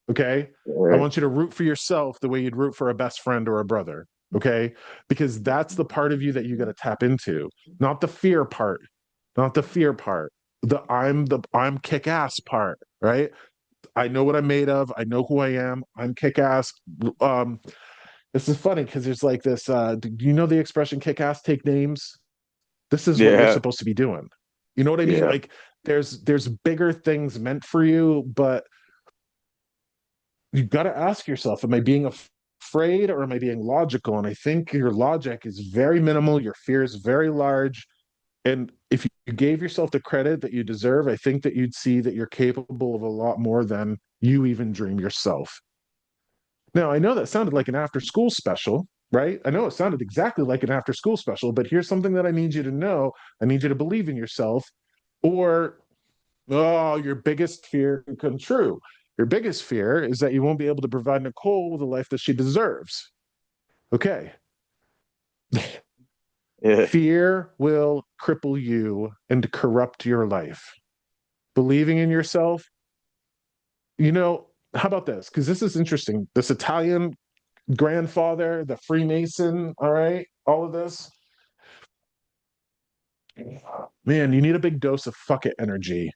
Okay. I Yeah. want you to root for yourself the way you'd root for a best friend or a brother. Okay. Because that's the part of you that you got to tap into, not the fear part, not the fear part. I'm kick ass part, right? I know what I'm made of. I know who I am. I'm kick ass. Um, this is funny because there's like this. Do you know the expression "kick ass, take names"? This is what you're Yeah. supposed to be doing. You know what I mean? Yeah. Like, there's bigger things meant for you, but you've got to ask yourself, am I being afraid or am I being logical? And I think your logic is very minimal, your fear is very large. And if you gave yourself the credit that you deserve, I think that you'd see that you're capable of a lot more than you even dream yourself. Now, I know that sounded like an after school special, right? I know it sounded exactly like an after school special, but here's something that I need you to know. I need you to believe in yourself, or, oh, your biggest fear can come true. Your biggest fear is that you won't be able to provide Nicole with the life that she deserves. Okay. Yeah. Fear will cripple you and corrupt your life. Believing in yourself, how about this? Because this is interesting. This Italian grandfather, the Freemason, all right, all of this. Man, you need a big dose of fuck it energy.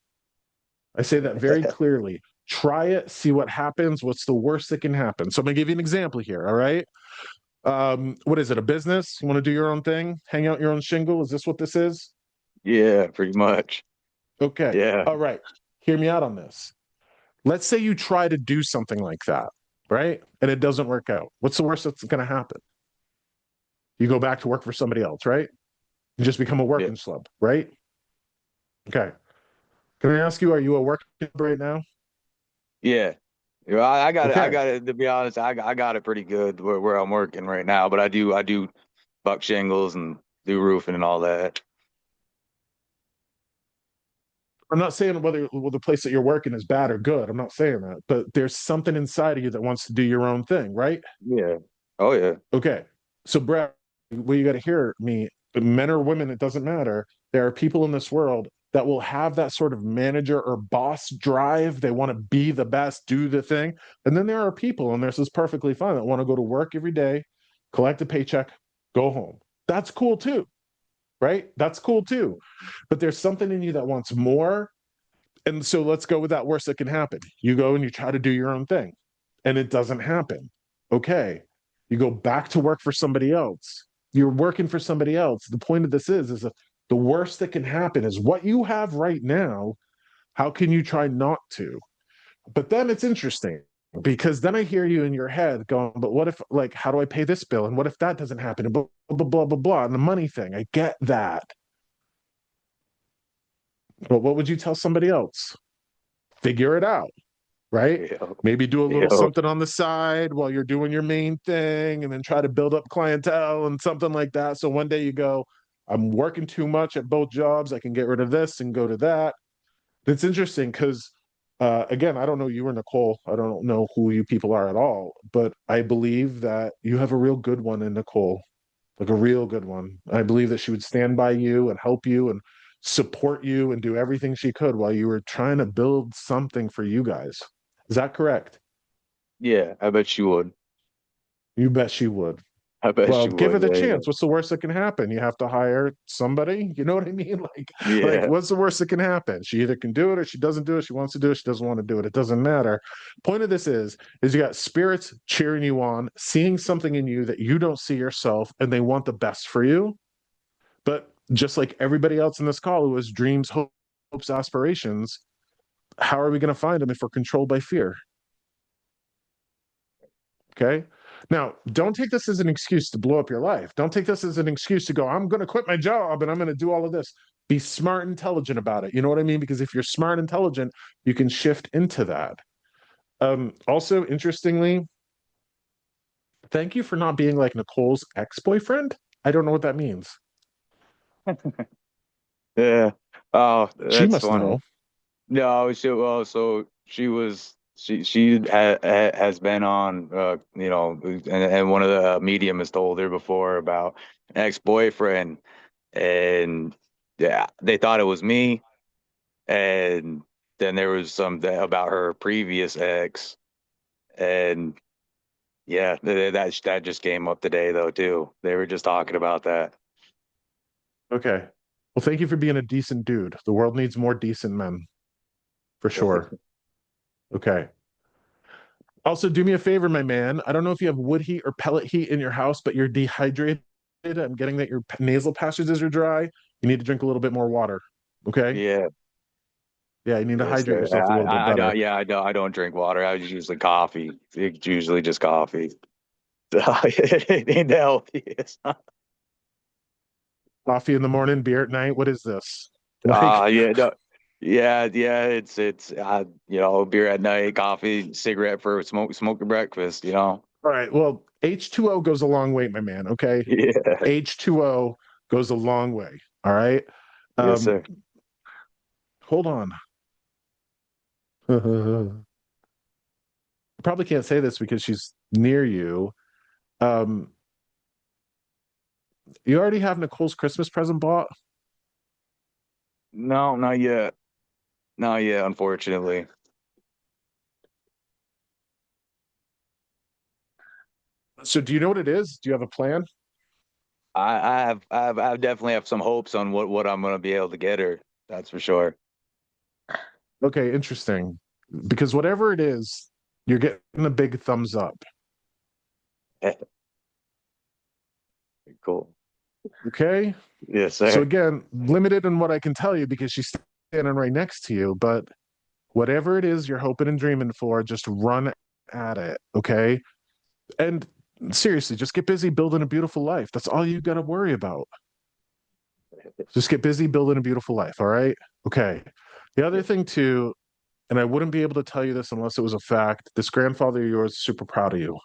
I say that very clearly. Try it, see what happens. What's the worst that can happen? So I'm gonna give you an example here. All right. What is it? A business? You want to do your own thing? Hang out your own shingle? Is this what this is? Yeah, pretty much. Okay. Yeah. All right. Hear me out on this. Let's say you try to do something like that, right? And it doesn't work out. What's the worst that's going to happen? You go back to work for somebody else, right? You just become a Yeah. working slub, right? Okay. Can I ask you, are you a working slub right now? Yeah. Yeah, I got it. I Okay. got it. To be honest, I got it pretty good where I'm working right now. But I do buck shingles and do roofing and all that. I'm not saying whether the place that you're working is bad or good. I'm not saying that, but there's something inside of you that wants to do your own thing, right? Yeah. Oh yeah. Okay. So, Brad, well, you got to hear me, men or women, it doesn't matter. There are people in this world that will have that sort of manager or boss drive. They want to be the best, do the thing. And then there are people, and this is perfectly fine, that want to go to work every day, collect a paycheck, go home. That's cool too, right? That's cool too. But there's something in you that wants more. And so let's go with that worst that can happen. You go and you try to do your own thing, and it doesn't happen. Okay. You go back to work for somebody else. You're working for somebody else. The point of this is if the worst that can happen is what you have right now. How can you try not to? But then it's interesting because then I hear you in your head going, but what if, like, how do I pay this bill? And what if that doesn't happen? And blah, blah, blah, blah, blah. And the money thing, I get that. But what would you tell somebody else? Figure it out, right? Yeah. Maybe do a little Yeah. something on the side while you're doing your main thing and then try to build up clientele and something like that. So one day you go, I'm working too much at both jobs. I can get rid of this and go to that. It's interesting because, again, I don't know you or Nicole. I don't know who you people are at all, but I believe that you have a real good one in Nicole, like a real good one. I believe that she would stand by you and help you and support you and do everything she could while you were trying to build something for you guys. Is that correct? Yeah, I bet she would. You bet she would. I bet Well, she give her would. the Yeah, chance. What's the worst that can happen? You have to hire somebody. You know what I mean? yeah. Like Yeah. what's the worst that can happen? She either can do it or she doesn't do it. She wants to do it. She doesn't want to do it. It doesn't matter. Point of this is you got spirits cheering you on, seeing something in you that you don't see yourself, and they want the best for you. But just like everybody else in this call who has dreams, hopes, aspirations, how are we going to find them if we're controlled by fear? Okay. Now, don't take this as an excuse to blow up your life. Don't take this as an excuse to go, I'm going to quit my job and I'm going to do all of this. Be smart, intelligent about it. You know what I mean? Because if you're smart, intelligent, you can shift into that. Also, interestingly, thank you for not being like Nicole's ex-boyfriend. I don't know what that means. Yeah. Oh, She that's must funny. know. No, so she has been on and one of the medium has told her before about an ex-boyfriend, and yeah, they thought it was me, and then there was something about her previous ex, and yeah, that just came up today though too. They were just talking about that. Okay. Well, thank you for being a decent dude. The world needs more decent men, for sure. Okay. Also, do me a favor, my man. I don't know if you have wood heat or pellet heat in your house, but you're dehydrated. I'm getting that your nasal passages are dry. You need to drink a little bit more water. Okay. Yeah. Yeah, you need to Yes, hydrate sir. yourself a little bit I better. don't. Yeah, I don't drink water. I usually coffee. It's usually just coffee. It ain't the healthiest. Coffee in the morning, beer at night. What is this? Like, Yeah, no, yeah. It's beer at night, coffee, cigarette for smoking breakfast. all right. Well, H2O goes a long way, my man. Okay. Yeah. H2O goes a long way. All right. Yes, Um, sir. hold on. I probably can't say this because she's near you. Um, you already have Nicole's Christmas present bought? No, not yet. Not yet, unfortunately. So do you know what it is? Do you have a plan? I definitely have some hopes on what I'm gonna be able to get her. That's for sure. Okay, interesting. Because whatever it is, you're getting a big thumbs up. Cool. Okay. Yes, So sir. again, limited in what I can tell you because she's standing right next to you, but whatever it is you're hoping and dreaming for, just run at it. Okay. And seriously, just get busy building a beautiful life. That's all you got to worry about. Just get busy building a beautiful life. All right. Okay. The other thing, too, and I wouldn't be able to tell you this unless it was a fact, this grandfather of yours is super proud of you.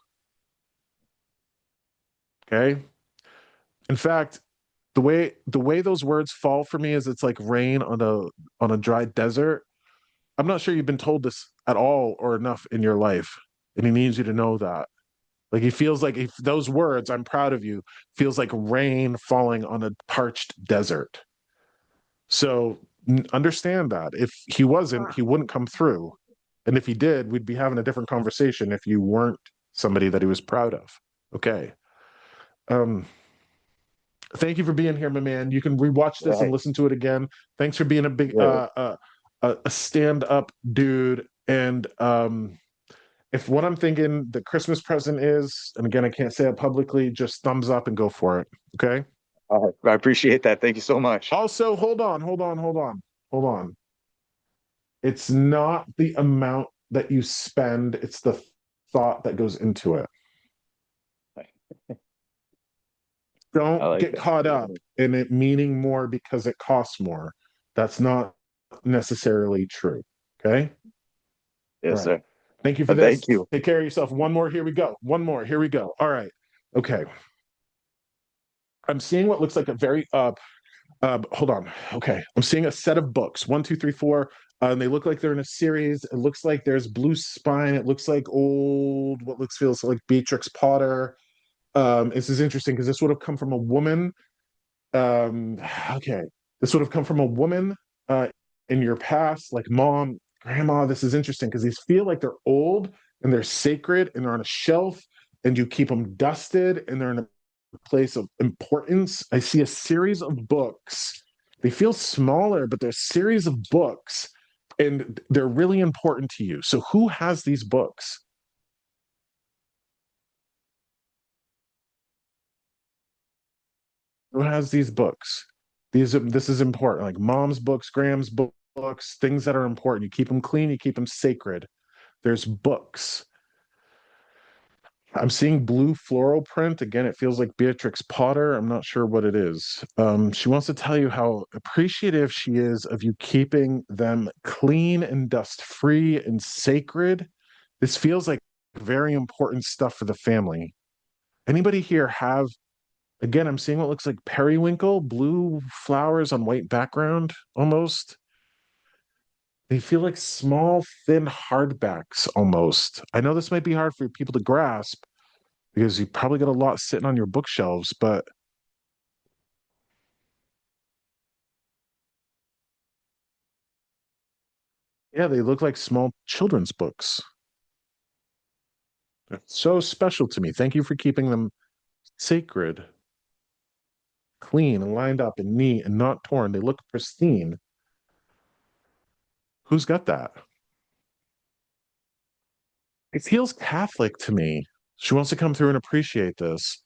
Okay. In fact, the way those words fall for me is it's like rain on a dry desert. I'm not sure you've been told this at all or enough in your life, and he needs you to know that. Like he feels like if those words, I'm proud of you, feels like rain falling on a parched desert. So understand that. If he wasn't, he wouldn't come through. And if he did, we'd be having a different conversation if you weren't somebody that he was proud of. Okay. Um, thank you for being here, my man. You can rewatch this and Right. listen to it again. Thanks for being a big Yeah. a stand-up dude. And if what I'm thinking the Christmas present is, and again, I can't say it publicly, just thumbs up and go for it. Okay. I appreciate that. Thank you so much. Also, hold on. It's not the amount that you spend, it's the thought that goes into it. I Don't like get that. caught up in it meaning more because it costs more. That's not necessarily true. Okay. All Yes, right. sir. Thank you for this. Thank you. Take care of yourself. One more. Here we go. One more. Here we go. All right. Okay. I'm seeing what looks like a very hold on. Okay. I'm seeing a set of books. One, two, three, four. And they look like they're in a series. It looks like there's Blue Spine. It looks like old, what looks feels like Beatrix Potter. This is interesting because this would have come from a woman. Um, okay. This would have come from a woman uh in your past, like mom, grandma. This is interesting because these feel like they're old and they're sacred and they're on a shelf and you keep them dusted and they're in a place of importance. I see a series of books. They feel smaller, but they're a series of books and they're really important to you. So who has these books? Who has these books? This is important. Like mom's books, Graham's books, things that are important. You keep them clean, you keep them sacred. There's books. I'm seeing blue floral print. Again, it feels like Beatrix Potter. I'm not sure what it is. She wants to tell you how appreciative she is of you keeping them clean and dust free and sacred. This feels like very important stuff for the family. Anybody here have, again, I'm seeing what looks like periwinkle, blue flowers on white background almost. They feel like small, thin hardbacks almost. I know this might be hard for people to grasp because you probably got a lot sitting on your bookshelves, but yeah, they look like small children's books. They're so special to me. Thank you for keeping them sacred, clean, and lined up and neat and not torn. They look pristine. Who's got that? It feels Catholic to me. She wants to come through and appreciate this.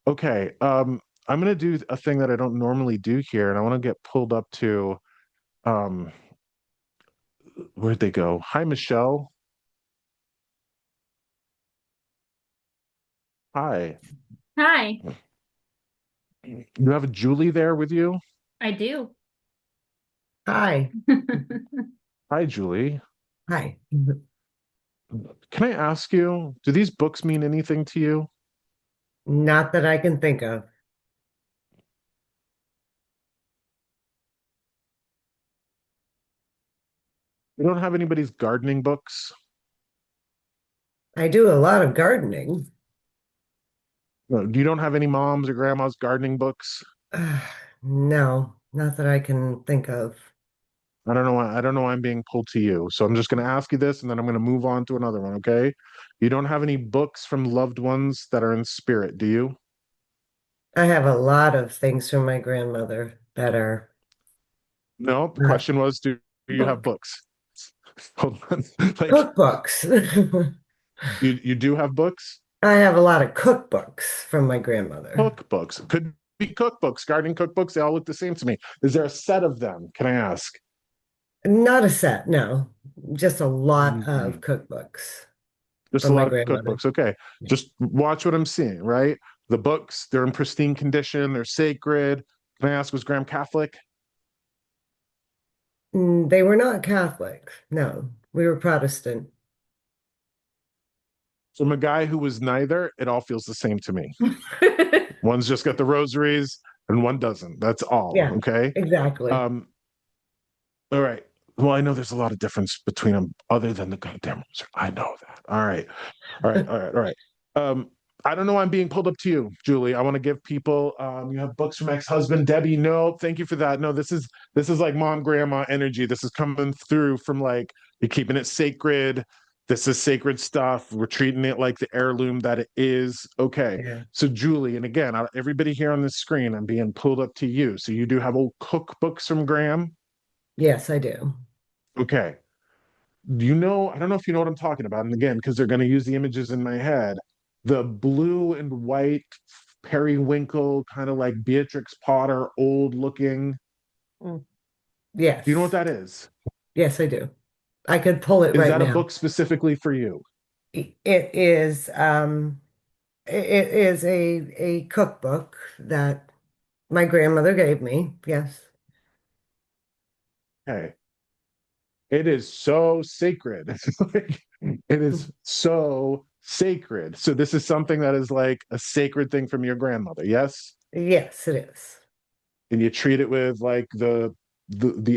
Okay, I'm gonna do a thing that I don't normally do here, and I want to get pulled up to um where'd they go? Hi, Michelle. Hi. Hi, You have a Julie there with you? I do. Hi. Hi, Julie. Hi. Can I ask you, do these books mean anything to you? Not that I can think of. You don't have anybody's gardening books? I do a lot of gardening. No, you don't have any mom's or grandma's gardening books? No, not that I can think of. I don't know why I'm being pulled to you. So I'm just going to ask you this and then I'm going to move on to another one, okay? You don't have any books from loved ones that are in spirit, do you? I have a lot of things from my grandmother that are No, the not question was, do you have book books? Hold on. Like cookbooks. you do have books? I have a lot of cookbooks from my grandmother. Cookbooks. Could be cookbooks, gardening cookbooks, they all look the same to me. Is there a set of them? Can I ask? Not a set, no. Just a lot Mhm. of cookbooks Just a from my lot of grandmother. cookbooks. Okay. Just watch what I'm seeing, right? The books, they're in pristine condition, they're sacred. Can I ask, was Graham Catholic? They were not Catholic. No, we were Protestant. From a guy who was neither, it all feels the same to me. One's just got the rosaries and one doesn't. That's all. Yeah, Okay. exactly. All right. Well, I know there's a lot of difference between them other than the goddamn rosary. I know that. All right. All right. All right. All right. I don't know. I'm being pulled up to you, Julie. I want to give people. You have books from ex-husband Debbie. No, thank you for that. No, this is like mom, grandma energy. This is coming through from like you're keeping it sacred. This is sacred stuff. We're treating it like the heirloom that it is. Okay. Yeah. So Julie, and again, everybody here on the screen, I'm being pulled up to you. So you do have old cookbooks from Graham. Yes, I do. Okay. I don't know if you know what I'm talking about. And again, because they're going to use the images in my head, the blue and white periwinkle, kind of like Beatrix Potter, old looking. Mm. Do you know what Yes. that is? Yes, I do. I could pull it Is right that a now. book specifically for you? It is it is a cookbook that my grandmother gave me. Yes. Okay. It is so sacred. It is so sacred. So this is something that is like a sacred thing from your grandmother, yes? Yes, it is. And you treat it with like the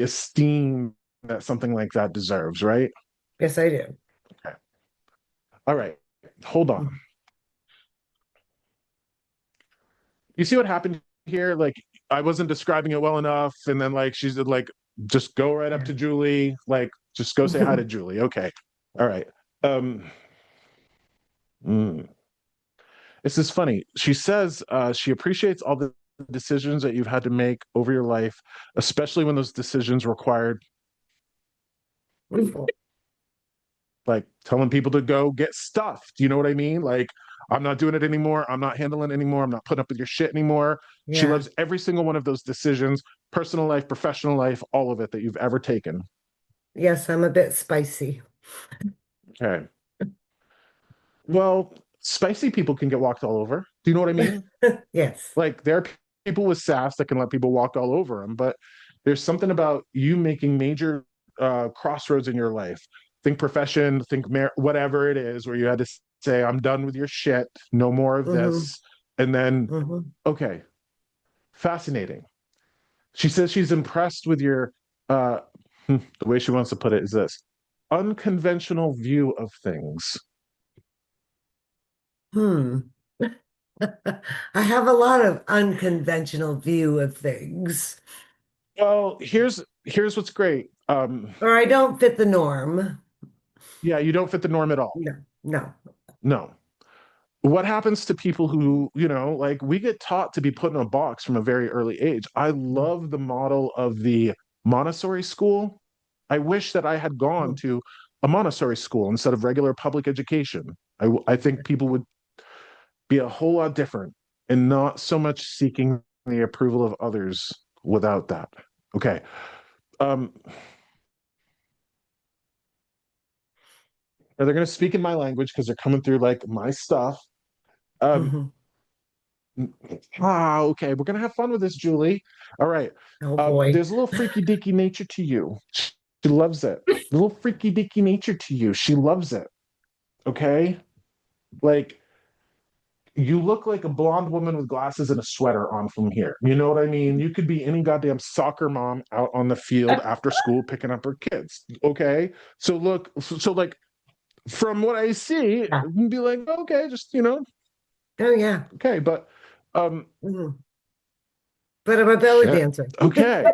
esteem that something like that deserves, right? Yes, I do. Okay. All right. Hold on. Mhm. You see what happened here? Like I wasn't describing it well enough, and then like she's like, just go right up Yeah. to Julie, like just go say hi to Julie. Okay. All right. Um mm. This is funny. She says she appreciates all the decisions that you've had to make over your life, especially when those decisions required like telling people to go get stuff. Do you know what I mean? Like, I'm not doing it anymore. I'm not handling it anymore. I'm not putting up with your shit anymore. She Yeah. loves every single one of those decisions, personal life, professional life, all of it that you've ever taken. Yes, I'm a bit spicy. Okay. Well, spicy people can get walked all over. Do you know what I mean? Yes. Like, there are people with sass that can let people walk all over them, but there's something about you making major crossroads in your life. Think profession, think whatever it is, where you had to say, I'm done with your shit, no more of Hmm. this. And then, Hmm. okay, fascinating. She says she's impressed with your, uh, the way she wants to put it is this unconventional view of things. Hmm. I have a lot of unconventional view of things, Well, here's what's great. or I don't fit the norm. Yeah, you don't fit the norm at all. No, no. No. What happens to people who, like we get taught to be put in a box from a very early age. I love the model of the Montessori school. I wish that I had gone Hmm. to a Montessori school instead of regular public education. I think people would be a whole lot different and not so much seeking the approval of others without that. Okay. Um, they're going to speak in my language because they're coming through like my stuff. Um, Hmm. Okay. We're gonna have fun with this, Julie. All right. Oh boy. There's a little freaky deaky nature to you. She loves it. A little freaky deaky nature to you. She loves it. Okay. Like you look like a blonde woman with glasses and a sweater on from here. You know what I mean? You could be any goddamn soccer mom out on the field after school picking up her kids. Okay. So look, so like from what I see, Yeah. be like, okay, just Oh yeah. okay, but um Mhm. But I'm a belly shit. dancer. Okay.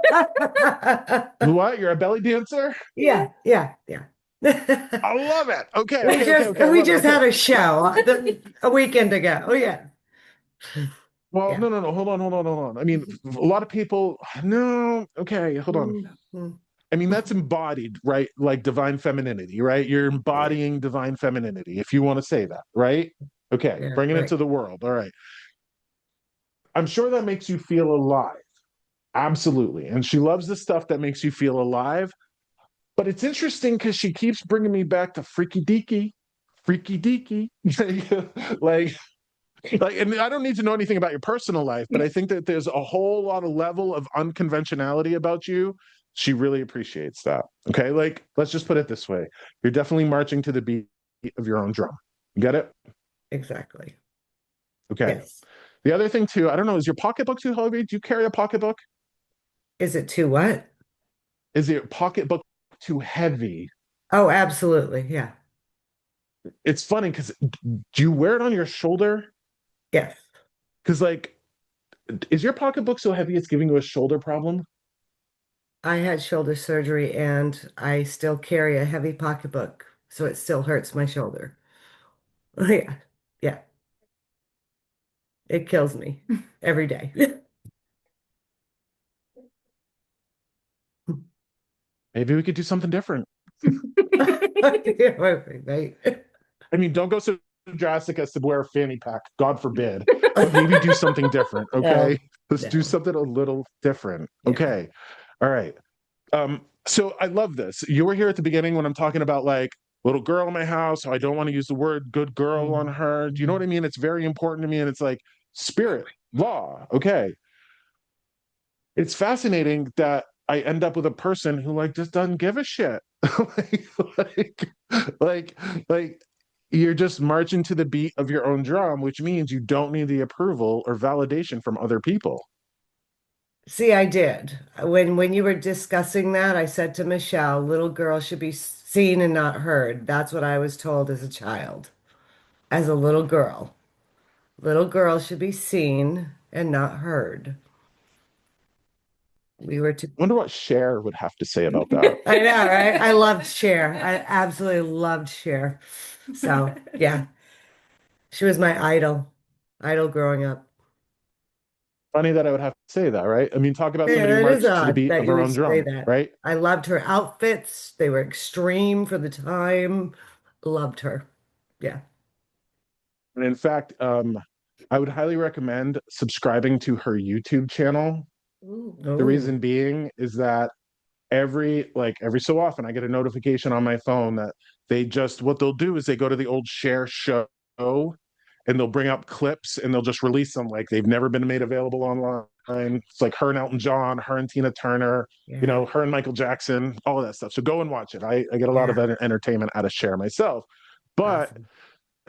What? You're a belly dancer? Yeah, yeah, yeah. I love it. Okay, okay, okay, okay. I We love it. just Okay. had a Now, show a weekend ago. Oh yeah. well, Yeah. no, no, no. Hold on, hold on, hold on. I mean, a lot of people, no, okay, hold on. Mhm. I mean, that's embodied, right? Like divine femininity, right? You're Yeah, embodying divine femininity, if you want to say that, right? Okay, yeah, bringing it right. to the world. All right. I'm sure that makes you feel alive. Absolutely. And she loves the stuff that makes you feel alive. But it's interesting because she keeps bringing me back to freaky deaky. like, and I don't need to know anything about your personal life, but I think that there's a whole lot of level of unconventionality about you. She really appreciates that. Okay. Like, let's just put it this way. You're definitely marching to the beat of your own drum. Get it? Exactly. Okay. Yes. The other thing too, I don't know, is your pocketbook too heavy? Do you carry a pocketbook? Is it too what? Is your pocketbook too heavy? Oh, absolutely. Yeah. It's funny because do you wear it on your shoulder? Yes. Because, like, is your pocketbook so heavy it's giving you a shoulder problem? I had shoulder surgery and I still carry a heavy pocketbook, so it still hurts my shoulder. Yeah. Yeah. It kills me every day. Maybe we could do something different. Yeah, right. I mean, don't go so drastic as to wear a fanny pack, God forbid, but maybe do something different. Okay. Let's do no. something a little different. Yeah. Okay. All right. So I love this. You were here at the beginning when I'm talking about like little girl in my house. I don't want to use the word good girl on her. Do you know what I mean? It's very important to me. And it's like spirit, law. Okay. It's fascinating that I end up with a person who like just doesn't give a shit. like, like, like, like you're just marching to the beat of your own drum, which means you don't need the approval or validation from other people. See, I did. When you were discussing that, I said to Michelle, little girl should be seen and not heard. That's what I was told as a child, as a little girl. Little girl should be seen and not heard. We were to Wonder what Cher would have to say about that. I know, right? I loved Cher. I absolutely loved Cher. So, yeah, she was my idol growing up. Funny that I would have to say that, right? I mean, talk about Yeah, somebody who it is marched to the odd beat that of you her would own say drum, that. right? I loved her outfits. They were extreme for the time. Loved her. Yeah. And in fact, I would highly recommend subscribing to her YouTube channel. The Oh, reason being is that every so often I get a notification on my phone that what they'll do is they go to the old Share show and they'll bring up clips and they'll just release them like they've never been made available online. It's like her and Elton John, her and Tina Turner, yeah. her and Michael Jackson, all of that stuff. So go and watch it. I get a lot of Yeah. entertainment out of Share myself. But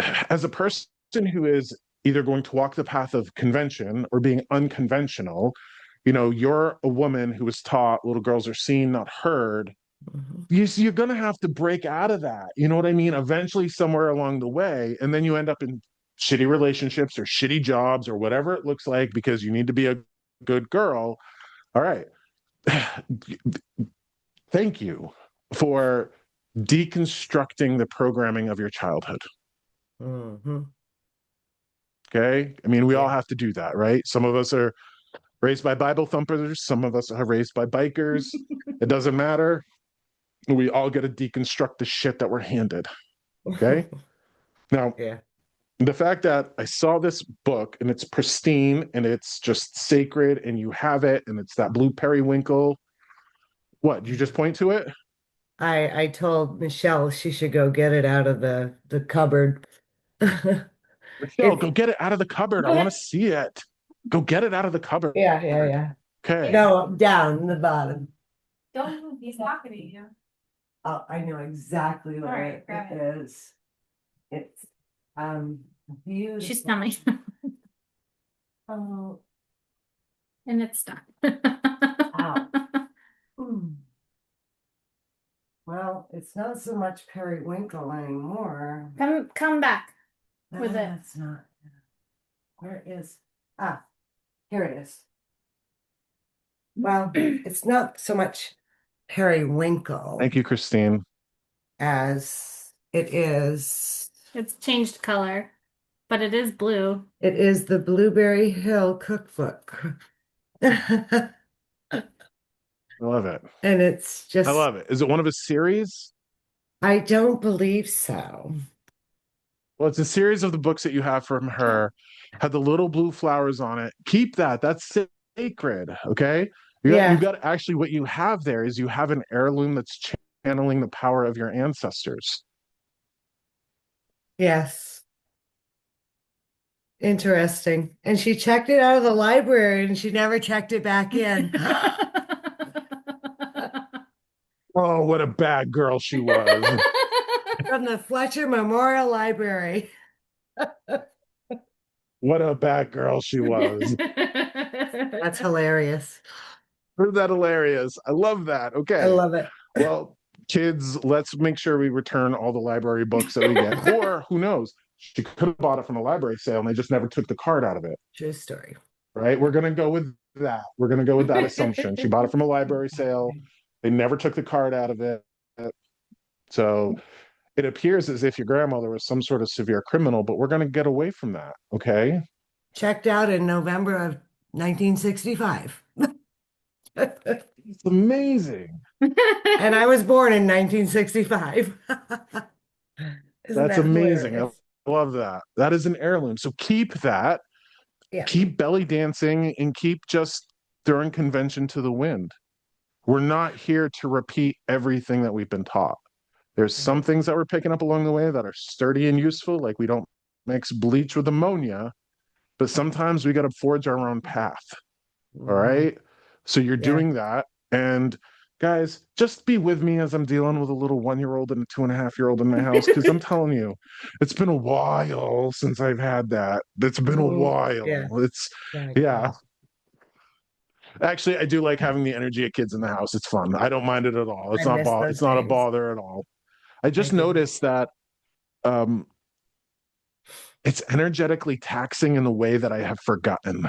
Awesome. as a person who is either going to walk the path of convention or being unconventional, you're a woman who was taught little girls are seen, not heard. Mhm. You're going to have to break out of that. You know what I mean? Eventually, somewhere along the way. And then you end up in shitty relationships or shitty jobs or whatever it looks like because you need to be a good girl. All right. Thank you for deconstructing the programming of your childhood. Mhm. Okay. I mean, we all Yeah. have to do that, right? Some of us are raised by Bible thumpers, some of us are raised by bikers. It doesn't matter. We all got to deconstruct the shit that we're handed. Okay. Now, Yeah. the fact that I saw this book and it's pristine and it's just sacred and you have it and it's that blue periwinkle. What, you just point to it? I told Michelle she should go get it out of the cupboard. Michelle, It's go get it out of the cupboard. I want to see it. Go get it out of the cupboard. yeah. Okay. No, down in the bottom. Don't move, he's talking to you. Oh, I know exactly what All right, grab it is. It's beautiful. She's coming. Oh, And it's done. ow. Well, it's not so much periwinkle anymore. Come back with it. That's not. Where is? Here it is. Well, it's not so much periwinkle Thank you, Christine. as it is. It's changed color, but it is blue. It is the Blueberry Hill cookbook. I love it. And it's just, I love it. Is it one of a series? I don't believe so. Well, it's a series of the books that you have from her. Had the little blue flowers on it. Keep that. That's sacred. Okay. You've got actually what you have there is you have an heirloom that's channeling the power of your ancestors. Yes. Interesting. And she checked it out of the library and she never checked it back in. Oh, what a bad girl she was. From the Fletcher Memorial Library. What a bad girl she was. That's hilarious. Isn't that hilarious? I love that. Okay. I love it. Well, kids, let's make sure we return all the library books that we get. Or who knows? She could have bought it from a library sale and they just never took the card out of it. True story. Right? We're going to go with that. We're going to go with that assumption. She bought it from a library sale. They never took the card out of it. So it appears as if your grandmother was some sort of severe criminal, but we're going to get away from that. Okay. Checked out in November of 1965. It's amazing. And I was born in 1965. That's amazing. I love that. That is an heirloom. So keep that. Yeah. Keep belly dancing and keep just throwing convention to the wind. We're not here to repeat everything that we've been taught. There's some things that we're picking up along the way that are sturdy and useful, like we don't mix bleach with ammonia, but sometimes we got to forge our own path. All right. So you're doing that. And guys, just be with me as I'm dealing with a little 1-year-old and a 2.5-year-old in my house, because I'm telling you, it's been a while since I've had that. It's been a while. Yeah. It's, yeah. Actually, I do like having the energy of kids in the house. It's fun. I don't mind it at all. It's not a bother at all. I just noticed that it's energetically taxing in a way that I have forgotten.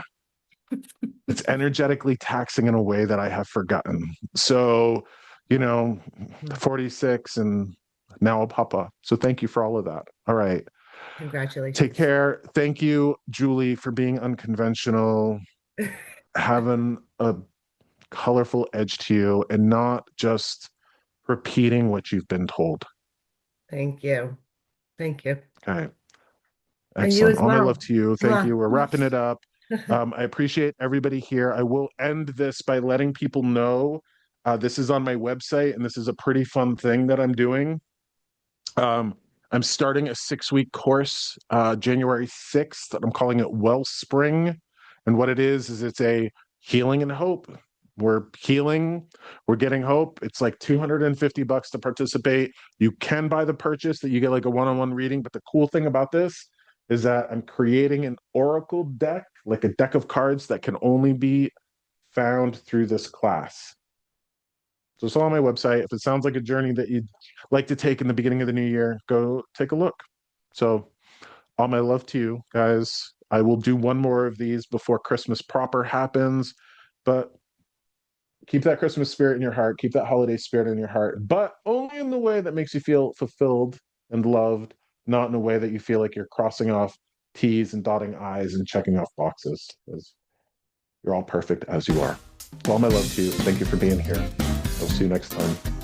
It's energetically taxing in a way that I have forgotten. So, 46 and now a papa. So thank you for all of that. All right. Congratulations. Take care. Thank you, Julie, for being unconventional, having a colorful edge to you, and not just repeating what you've been told. Thank you. Thank you. Okay. And you Excellent. as All my well. love to you. Thank you. We're wrapping it up. I appreciate everybody here. I will end this by letting people know this is on my website, and this is a pretty fun thing that I'm doing. I'm starting a 6-week course January 6th. I'm calling it Wellspring. And what it is it's a healing and hope. We're healing, we're getting hope. It's like $250 to participate. You can buy the purchase that you get like a one-on-one reading. But the cool thing about this is that I'm creating an oracle deck, like a deck of cards that can only be found through this class. So it's all on my website. If it sounds like a journey that you'd like to take in the beginning of the new year, go take a look. So all my love to you guys. I will do one more of these before Christmas proper happens, but keep that Christmas spirit in your heart. Keep that holiday spirit in your heart, but only in the way that makes you feel fulfilled and loved, not in a way that you feel like you're crossing off T's and dotting I's and checking off boxes, because you're all perfect as you are. All my love to you. Thank you for being here. I'll see you next time.